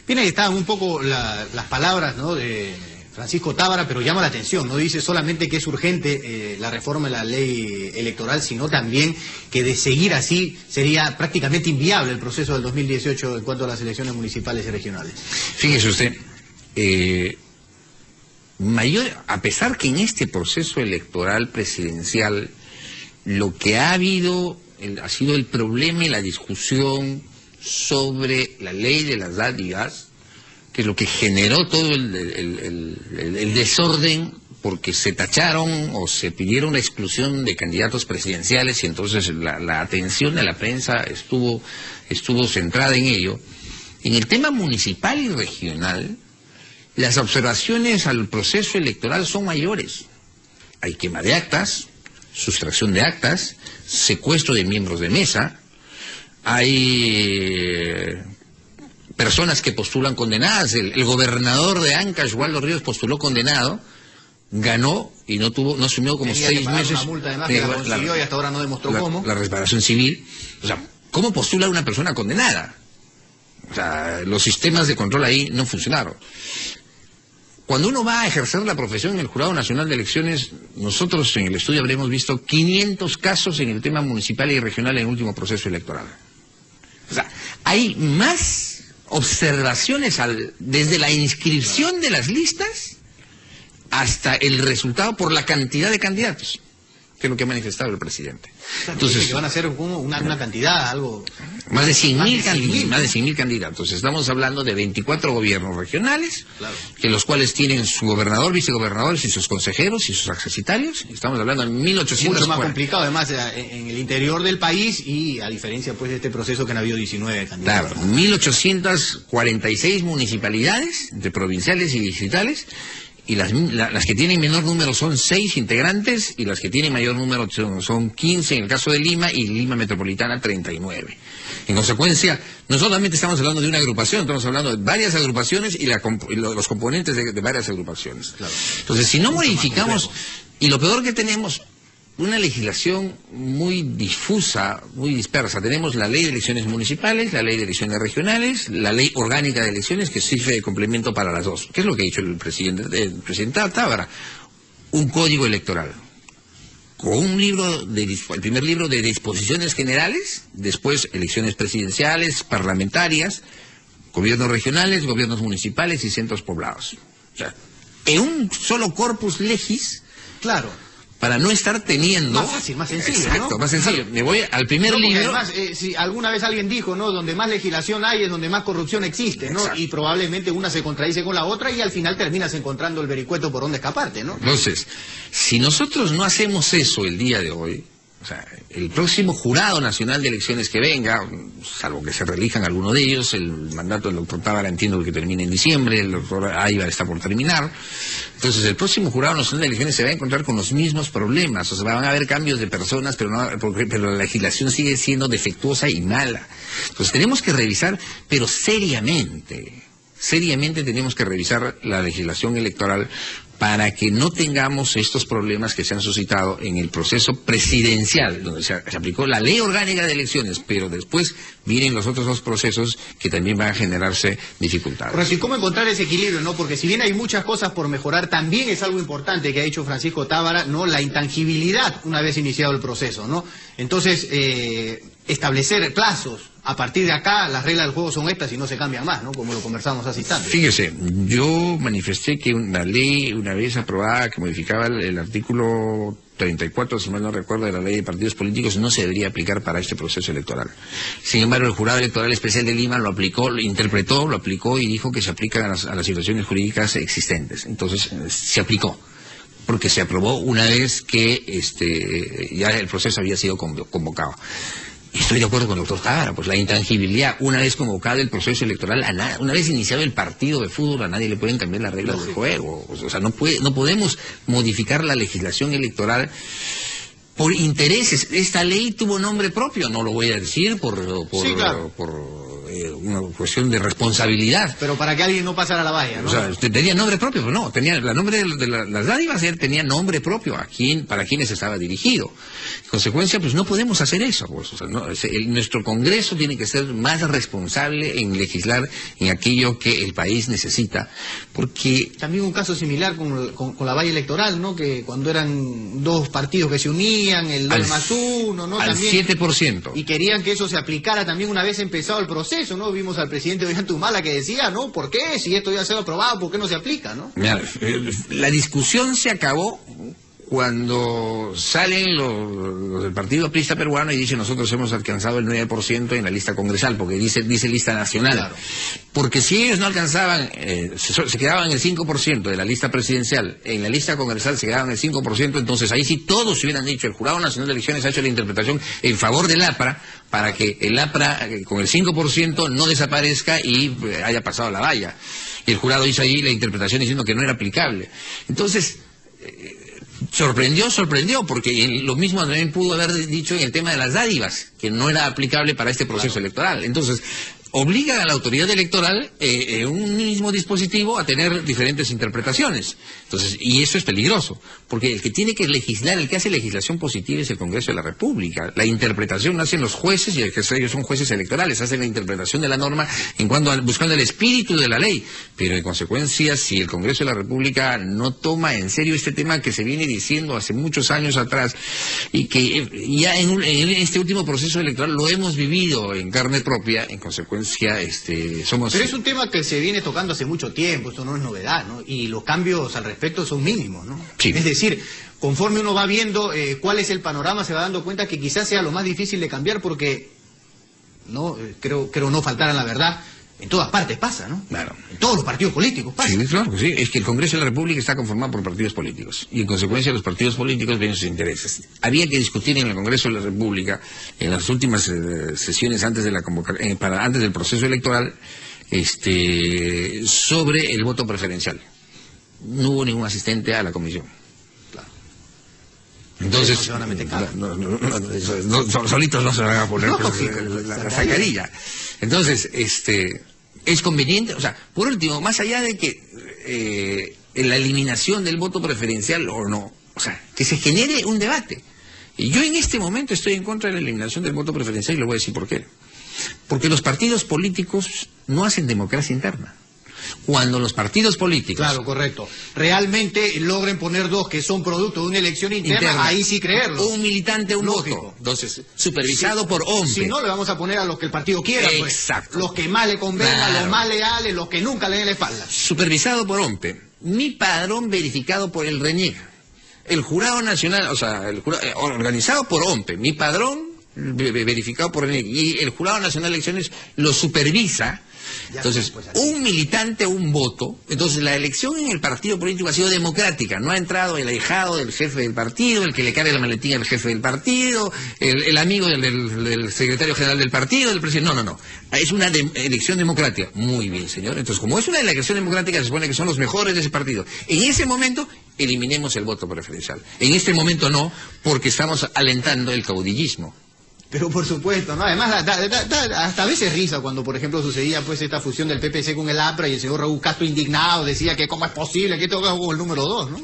Bien, ahí estaban un poco las palabras, ¿no?, de Francisco Tábara, pero llama la atención, no dice solamente que es urgente la reforma de la ley electoral, sino también que de seguir así sería prácticamente inviable el proceso del 2018 en cuanto a las elecciones municipales y regionales.
Fíjese usted, a pesar que en este proceso electoral presidencial lo que ha habido ha sido el problema y la discusión sobre la ley de las dádivas, que es lo que generó todo el desorden, porque se tacharon o se pidieron la exclusión de candidatos presidenciales y entonces la atención de la prensa estuvo centrada en ello. En el tema municipal y regional, las observaciones al proceso electoral son mayores. Hay quema de actas, sustracción de actas, secuestro de miembros de mesa, hay personas que postulan condenadas. El gobernador de Ancash, Waldo Ríos, postuló condenado, ganó y no asumió como 6 meses.
Una multa además que la consiguió y hasta ahora no demostró cómo.
La reparación civil. O sea, ¿cómo postula una persona condenada? O sea, los sistemas de control ahí no funcionaron. Cuando uno va a ejercer la profesión en el Jurado Nacional de Elecciones, nosotros en el estudio habremos visto 500 casos en el tema municipal y regional en el último proceso electoral. O sea, hay más observaciones desde la inscripción de las listas hasta el resultado por la cantidad de candidatos, que es lo que ha manifestado el presidente.
Entonces, que van a ser como una cantidad, algo...
Más de 100.000 candidatos. Estamos hablando de 24 gobiernos regionales, claro, que los cuales tienen su gobernador, vicegobernadores y sus consejeros y sus accesitarios. Estamos hablando de 1.800...
Mucho más complicado, además, en el interior del país y a diferencia, pues, de este proceso que han habido 19 candidatos.
Claro, 1.846 municipalidades, entre provinciales y distritales, y las que tienen menor número son 6 integrantes y las que tienen mayor número son 15 en el caso de Lima y Lima Metropolitana 39. En consecuencia, no solamente estamos hablando de una agrupación, estamos hablando de varias agrupaciones y los componentes de varias agrupaciones. Claro. Entonces, si no modificamos, y lo peor que tenemos, una legislación muy difusa, muy dispersa. Tenemos la ley de elecciones municipales, la ley de elecciones regionales, la ley orgánica de elecciones que sirve de complemento para las dos. ¿Qué es lo que ha dicho el presidente Tábara? Un código electoral. Con el primer libro de disposiciones generales, después elecciones presidenciales, parlamentarias, gobiernos regionales, gobiernos municipales y centros poblados. O sea, en un solo corpus legis,
claro,
para no estar teniendo...
Más fácil, más sencillo,
exacto,
¿no?
Más sencillo. Me voy al primer libro...
Además, si alguna vez alguien dijo, ¿no?, donde más legislación hay es donde más corrupción existe, ¿no? Exacto. Y probablemente una se contradice con la otra y al final terminas encontrando el vericueto por donde escaparte, ¿no?
Entonces, si nosotros no hacemos eso el día de hoy, o sea, el próximo Jurado Nacional de Elecciones que venga, salvo que se reelijan alguno de ellos, el mandato del doctor Tábara entiendo que termina en diciembre, el doctor Aybar está por terminar, entonces el próximo Jurado Nacional de Elecciones se va a encontrar con los mismos problemas, o sea, van a haber cambios de personas, pero la legislación sigue siendo defectuosa y mala. Entonces tenemos que revisar, pero seriamente tenemos que revisar la legislación electoral para que no tengamos estos problemas que se han suscitado en el proceso presidencial, donde se aplicó la ley orgánica de elecciones, pero después vienen los otros dos procesos que también van a generarse dificultades.
Correcto, ¿y cómo encontrar ese equilibrio, no? Porque si bien hay muchas cosas por mejorar, también es algo importante que ha dicho Francisco Tábara, ¿no?, la intangibilidad una vez iniciado el proceso, ¿no? Entonces, establecer plazos. A partir de acá, las reglas del juego son estas y no se cambian más, ¿no? Como lo conversamos hace instantes.
Fíjese, yo manifesté que una ley, una vez aprobada, que modificaba el artículo 34, si mal no recuerdo, de la ley de partidos políticos, no se debería aplicar para este proceso electoral. Sin embargo, el Jurado Electoral Especial de Lima lo aplicó, lo interpretó, lo aplicó y dijo que se aplica a las situaciones jurídicas existentes. Entonces, se aplicó, porque se aprobó una vez que ya el proceso había sido convocado. Estoy de acuerdo con el doctor Tábara, pues la intangibilidad, una vez convocado el proceso electoral, una vez iniciado el partido de fútbol, a nadie le pueden cambiar las reglas del juego. O sea, no podemos modificar la legislación electoral por intereses. Esta ley tuvo nombre propio, no lo voy a decir por una cuestión de responsabilidad.
Pero para que alguien no pasara la valla, ¿no?
O sea, tenía nombre propio, pero no, tenía el nombre de las dádivas, él tenía nombre propio para quienes estaba dirigido. En consecuencia, pues no podemos hacer eso, pues. O sea, nuestro Congreso tiene que ser más responsable en legislar en aquello que el país necesita, porque...
También un caso similar con la valla electoral, ¿no? Que cuando eran dos partidos que se unían, el 2+1, ¿no?
Al
también,
7%.
Y querían que eso se aplicara también una vez empezado el proceso, ¿no? Vimos al presidente Ollantumala que decía, ¿no? ¿Por qué? Si esto ya se ha aprobado, ¿por qué no se aplica, no?
Mira, la discusión se acabó cuando salen los del Partido Aprista Peruano y dicen nosotros hemos alcanzado el 9% en la lista congresal, porque dice lista nacional. Claro. Porque si ellos no alcanzaban, se quedaban en el 5% de la lista presidencial, en la lista congresal se quedaban en el 5%, entonces ahí sí todos hubieran dicho, el Jurado Nacional de Elecciones ha hecho la interpretación en favor del APRA, para que el APRA con el 5% no desaparezca y haya pasado la valla. Y el jurado hizo ahí la interpretación diciendo que no era aplicable. Entonces... Sorprendió, porque lo mismo también pudo haber dicho en el tema de las dádivas, que no era aplicable para este proceso electoral. Entonces, obliga a la autoridad electoral un mismo dispositivo a tener diferentes interpretaciones. Entonces, y eso es peligroso, porque el que tiene que legislar, el que hace legislación positiva es el Congreso de la República. La interpretación la hacen los jueces, y ellos son jueces electorales, hacen la interpretación de la norma buscando el espíritu de la ley. Pero en consecuencia, si el Congreso de la República no toma en serio este tema que se viene diciendo hace muchos años atrás, y que ya en este último proceso electoral lo hemos vivido en carne propia, en consecuencia somos...
Pero es un tema que se viene tocando hace mucho tiempo, esto no es novedad, ¿no? Y los cambios al respecto son mínimos, ¿no?
Sí.
Es decir, conforme uno va viendo cuál es el panorama, se va dando cuenta que quizás sea lo más difícil de cambiar porque, no creo no faltar a la verdad, en todas partes pasa, ¿no?
Claro.
En todos los partidos políticos pasa.
Sí, claro que sí. Es que el Congreso de la República está conformado por partidos políticos. Y en consecuencia los partidos políticos ven sus intereses. Había que discutir en el Congreso de la República, en las últimas sesiones antes de antes del proceso electoral, sobre el voto preferencial. No hubo ningún asistente a la comisión.
Claro.
Entonces, solitos no se van a poner la zancadilla. Entonces, es conveniente, o sea, por último, más allá de que la eliminación del voto preferencial o no, o sea, que se genere un debate. Y yo en este momento estoy en contra de la eliminación del voto preferencial y le voy a decir por qué. Porque los partidos políticos no hacen democracia interna. Cuando los partidos políticos...
Claro, correcto. Realmente logren poner dos que son producto de una elección interna, ahí sí creerlo.
Un militante, un voto. Entonces, supervisado por OMPE.
Si no, le vamos a poner a los que el partido quiera.
Exacto.
Pues. Los que más le convengan, los más leales, los que nunca le den la espalda.
Supervisado por OMPE. Mi padrón verificado por el RENIEC. El Jurado Nacional, o sea, organizado por OMPE. Mi padrón verificado por el RENIEC. Y el Jurado Nacional de Elecciones lo supervisa. Entonces, un militante, un voto. Entonces, la elección en el partido político ha sido democrática. No ha entrado el ahijado del jefe del partido, el que le carga la maletín al jefe del partido, el amigo del secretario general del partido, del presidente. No. Es una elección democrática. Muy bien, señor. Entonces, como es una elección democrática, se supone que son los mejores de ese partido. En ese momento, eliminemos el voto preferencial. En este momento no, porque estamos alentando el caudillismo.
Pero por supuesto, ¿no? Además, hasta a veces risa cuando, por ejemplo, sucedía pues esta fusión del PPC con el APRA y el señor Raúl Castro indignado decía que cómo es posible que esto fue con el número 2, ¿no?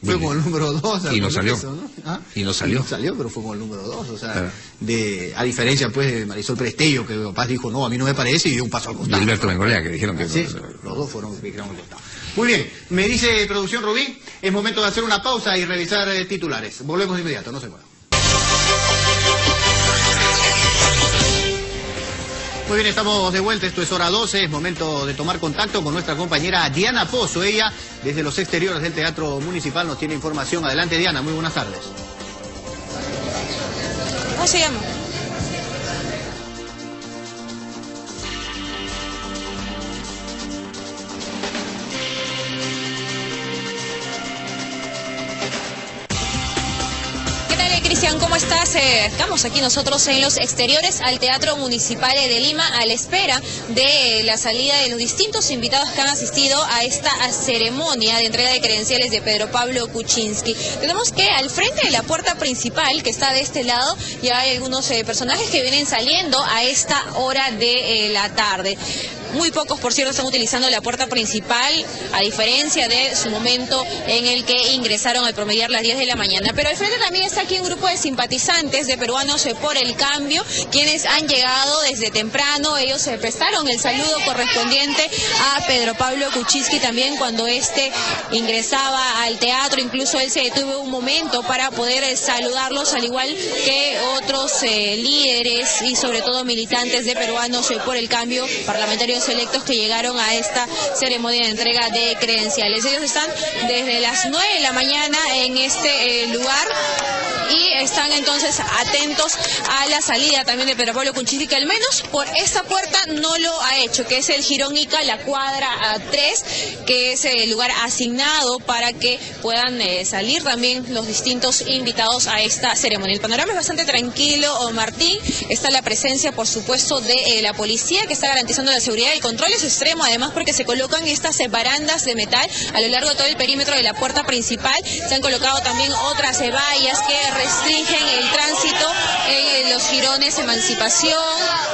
Fue con el número 2.
Y no salió.
Eso, ¿no? ¿Ah?
Y no salió.
No salió, pero fue con el número 2. O sea, a diferencia pues de Marisol Prestello, que capaz dijo, no, a mí no me parece, y dio un paso al costado.
Y Alberto Bengolea, que dijeron que...
Sí, los dos fueron que dijeron al costado. Muy bien, me dice producción Rubí, es momento de hacer una pausa y revisar titulares. Volvemos de inmediato, no se muevan. Muy bien, estamos de vuelta, esto es hora 12, es momento de tomar contacto con nuestra compañera Diana Pozo. Ella, desde los exteriores del Teatro Municipal, nos tiene información. Adelante, Diana, muy buenas tardes.
¿Cómo se llama? Cristian, ¿cómo estás? Estamos aquí nosotros en los exteriores al Teatro Municipal de Lima a la espera de la salida de los distintos invitados que han asistido a esta ceremonia de entrega de credenciales de Pedro Pablo Kuczynski. Tenemos que al frente de la puerta principal, que está de este lado, ya hay algunos personajes que vienen saliendo a esta hora de la tarde. Muy pocos, por cierto, están utilizando la puerta principal, a diferencia de su momento en el que ingresaron al promediar las 10 de la mañana. Pero al frente también está aquí un grupo de simpatizantes de Peruanos por el Cambio, quienes han llegado desde temprano. Ellos prestaron el saludo correspondiente a Pedro Pablo Kuczynski también cuando este ingresaba al teatro. Incluso él se detuvo un momento para poder saludarlos, al igual que otros líderes y sobre todo militantes de Peruanos por el Cambio, parlamentarios electos que llegaron a esta ceremonia de entrega de credenciales. Ellos están desde las 9 de la mañana en este lugar y están entonces atentos a la salida también de Pedro Pablo Kuczynski, que al menos por esta puerta no lo ha hecho, que es el Girón Ica, la cuadra 3, que es el lugar asignado para que puedan salir también los distintos invitados a esta ceremonia. El panorama es bastante tranquilo, Martín. Está la presencia, por supuesto, de la policía, que está garantizando la seguridad. El control es extremo, además, porque se colocan estas barandas de metal a lo largo de todo el perímetro de la puerta principal. Se han colocado también otras vallas que restringen el tránsito en los girones Emancipación,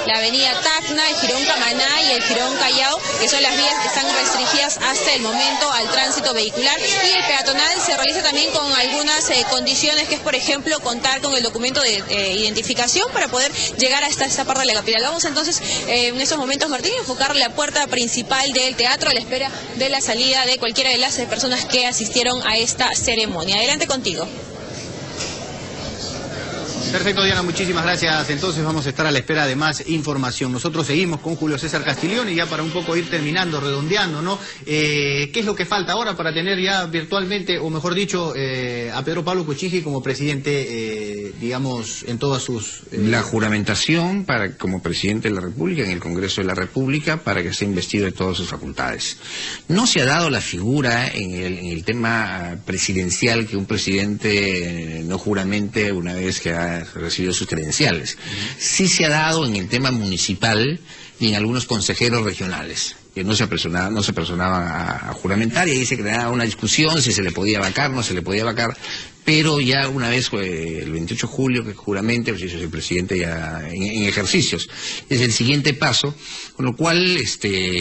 la avenida Tacna, el Girón Camaná y el Girón Callao, que son las vías que están restringidas hasta el momento al tránsito vehicular. Y el peatonal se realiza también con algunas condiciones, que es, por ejemplo, contar con el documento de identificación para poder llegar hasta esta parte de la capital. Vamos entonces, en estos momentos, Martín, a enfocar la puerta principal del teatro a la espera de la salida de cualquiera de las personas que asistieron a esta ceremonia. Adelante contigo.
Perfecto, Diana, muchísimas gracias. Entonces vamos a estar a la espera de más información. Nosotros seguimos con Julio César Castiglione y ya para un poco ir terminando, redondeando, ¿no? ¿Qué es lo que falta ahora para tener ya virtualmente, o mejor dicho, a Pedro Pablo Kuczynski como presidente, digamos, en todas sus...
La juramentación como presidente de la República, en el Congreso de la República, para que sea investido de todas sus facultades. No se ha dado la figura en el tema presidencial que un presidente no juramente una vez que ha recibido sus credenciales. Sí se ha dado en el tema municipal y en algunos consejeros regionales, que no se apersonaban a juramentar, y ahí se creaba una discusión si se le podía vacar, no se le podía vacar, pero ya una vez el 28 de julio que juramente, pues eso es el presidente ya en ejercicios, es el siguiente paso, con lo cual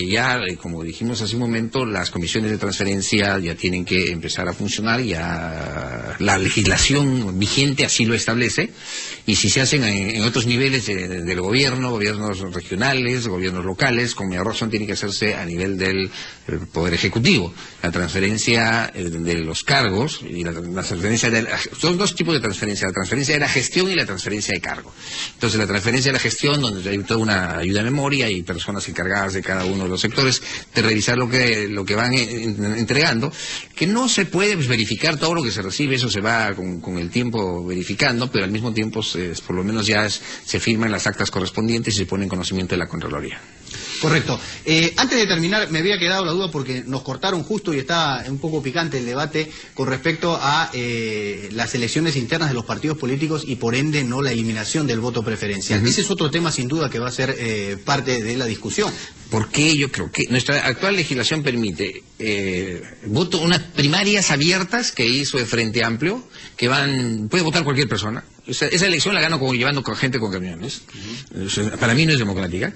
ya, como dijimos hace un momento, las comisiones de transferencia ya tienen que empezar a funcionar, ya la legislación vigente así lo establece, y si se hacen en otros niveles del gobierno, gobiernos regionales, gobiernos locales, con mayor razón tiene que hacerse a nivel del Poder Ejecutivo. La transferencia de los cargos y la transferencia son dos tipos de transferencia, la transferencia de la gestión y la transferencia de cargo. Entonces, la transferencia de la gestión, donde hay toda una ayuda de memoria y personas encargadas de cada uno de los sectores de revisar lo que van entregando, que no se puede verificar todo lo que se recibe, eso se va con el tiempo verificando, pero al mismo tiempo por lo menos ya se firman las actas correspondientes y se pone en conocimiento de la Contraloría.
Correcto. Antes de terminar, me había quedado la duda porque nos cortaron justo y está un poco picante el debate con respecto a las elecciones internas de los partidos políticos y por ende no la eliminación del voto preferencial. Ese es otro tema sin duda que va a ser parte de la discusión.
Porque yo creo que nuestra actual legislación permite unas primarias abiertas que hizo el Frente Amplio, que puede votar cualquier persona. Esa elección la gano llevando gente con camiones. Para mí no es democrática.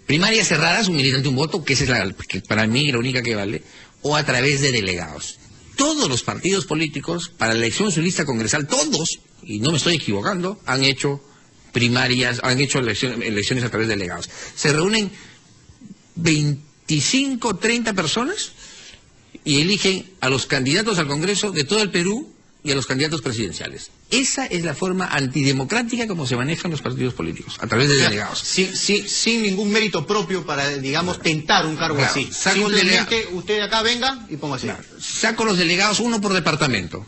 Primarias cerradas, un militante un voto, que esa es que para mí la única que vale, o a través de delegados. Todos los partidos políticos, para la elección de su lista congresal, todos, y no me estoy equivocando, han hecho primarias, han hecho elecciones a través de delegados. Se reúnen 25, 30 personas y eligen a los candidatos al Congreso de todo el Perú y a los candidatos presidenciales. Esa es la forma antidemocrática como se manejan los partidos políticos, a través de delegados.
Sin ningún mérito propio para, digamos, tentar un cargo así. Simplemente usted acá venga y ponga así.
Saco los delegados, uno por departamento,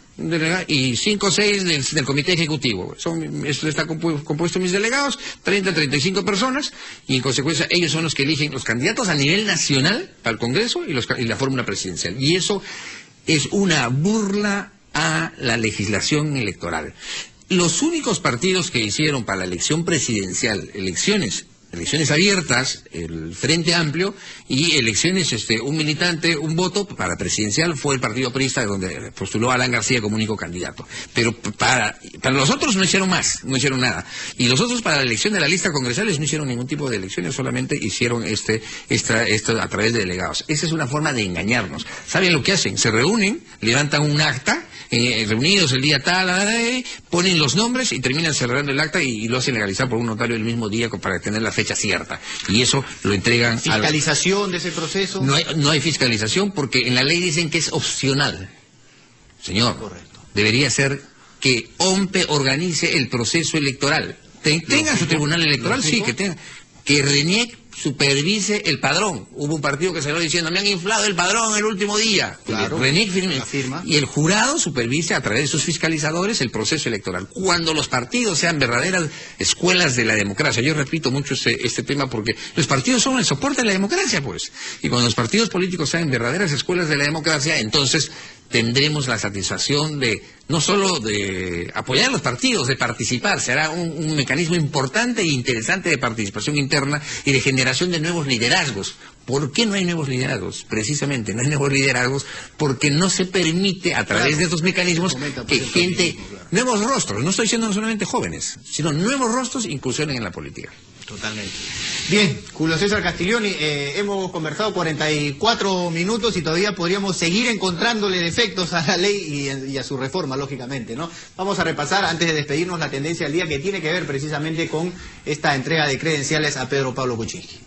y 5 o 6 del comité ejecutivo. Está compuesto mis delegados, 30, 35 personas, y en consecuencia ellos son los que eligen los candidatos a nivel nacional para el Congreso y la fórmula presidencial. Y eso es una burla a la legislación electoral. Los únicos partidos que hicieron para la elección presidencial, elecciones abiertas, el Frente Amplio, y elecciones, un militante, un voto para presidencial, fue el Partido Aprista, donde postuló a Alan García como único candidato. Pero para los otros no hicieron más, no hicieron nada. Y los otros para la elección de la lista congresales no hicieron ningún tipo de elecciones, solamente hicieron esto a través de delegados. Esa es una forma de engañarnos. ¿Saben lo que hacen? Se reúnen, levantan un acta, reunidos el día tal, ponen los nombres y terminan cerrando el acta y lo hacen legalizar por un notario el mismo día para tener la fecha cierta. Y eso lo entregan
¿Fiscalización de ese proceso?
No hay fiscalización porque en la ley dicen que es opcional. Señor, correcto. Debería ser que OMPE organice el proceso electoral. Tenga su tribunal electoral, sí, que tenga. Que RENIEC supervise el padrón. Hubo un partido que salió diciendo, me han inflado el padrón el último día. Claro, RENIEC firma. Y el jurado supervise a través de sus fiscalizadores el proceso electoral. Cuando los partidos sean verdaderas escuelas de la democracia, yo repito mucho este tema porque los partidos son el soporte de la democracia, pues. Y cuando los partidos políticos sean verdaderas escuelas de la democracia, entonces tendremos la satisfacción de, no solo de apoyar a los partidos, de participar, será un mecanismo importante e interesante de participación interna y de generación de nuevos liderazgos. ¿Por qué no hay nuevos liderazgos? Precisamente no hay nuevos liderazgos porque no se permite a través de estos mecanismos que gente, nuevos rostros, no estoy diciendo no solamente jóvenes, sino nuevos rostros incursionen en la política.
Totalmente. Bien, Julio César Castiglioni, hemos conversado 44 minutos y todavía podríamos seguir encontrándole defectos a la ley y a su reforma, lógicamente, ¿no? Vamos a repasar, antes de despedirnos, la tendencia del día que tiene que ver precisamente con esta entrega de credenciales a Pedro Pablo Kuczynski.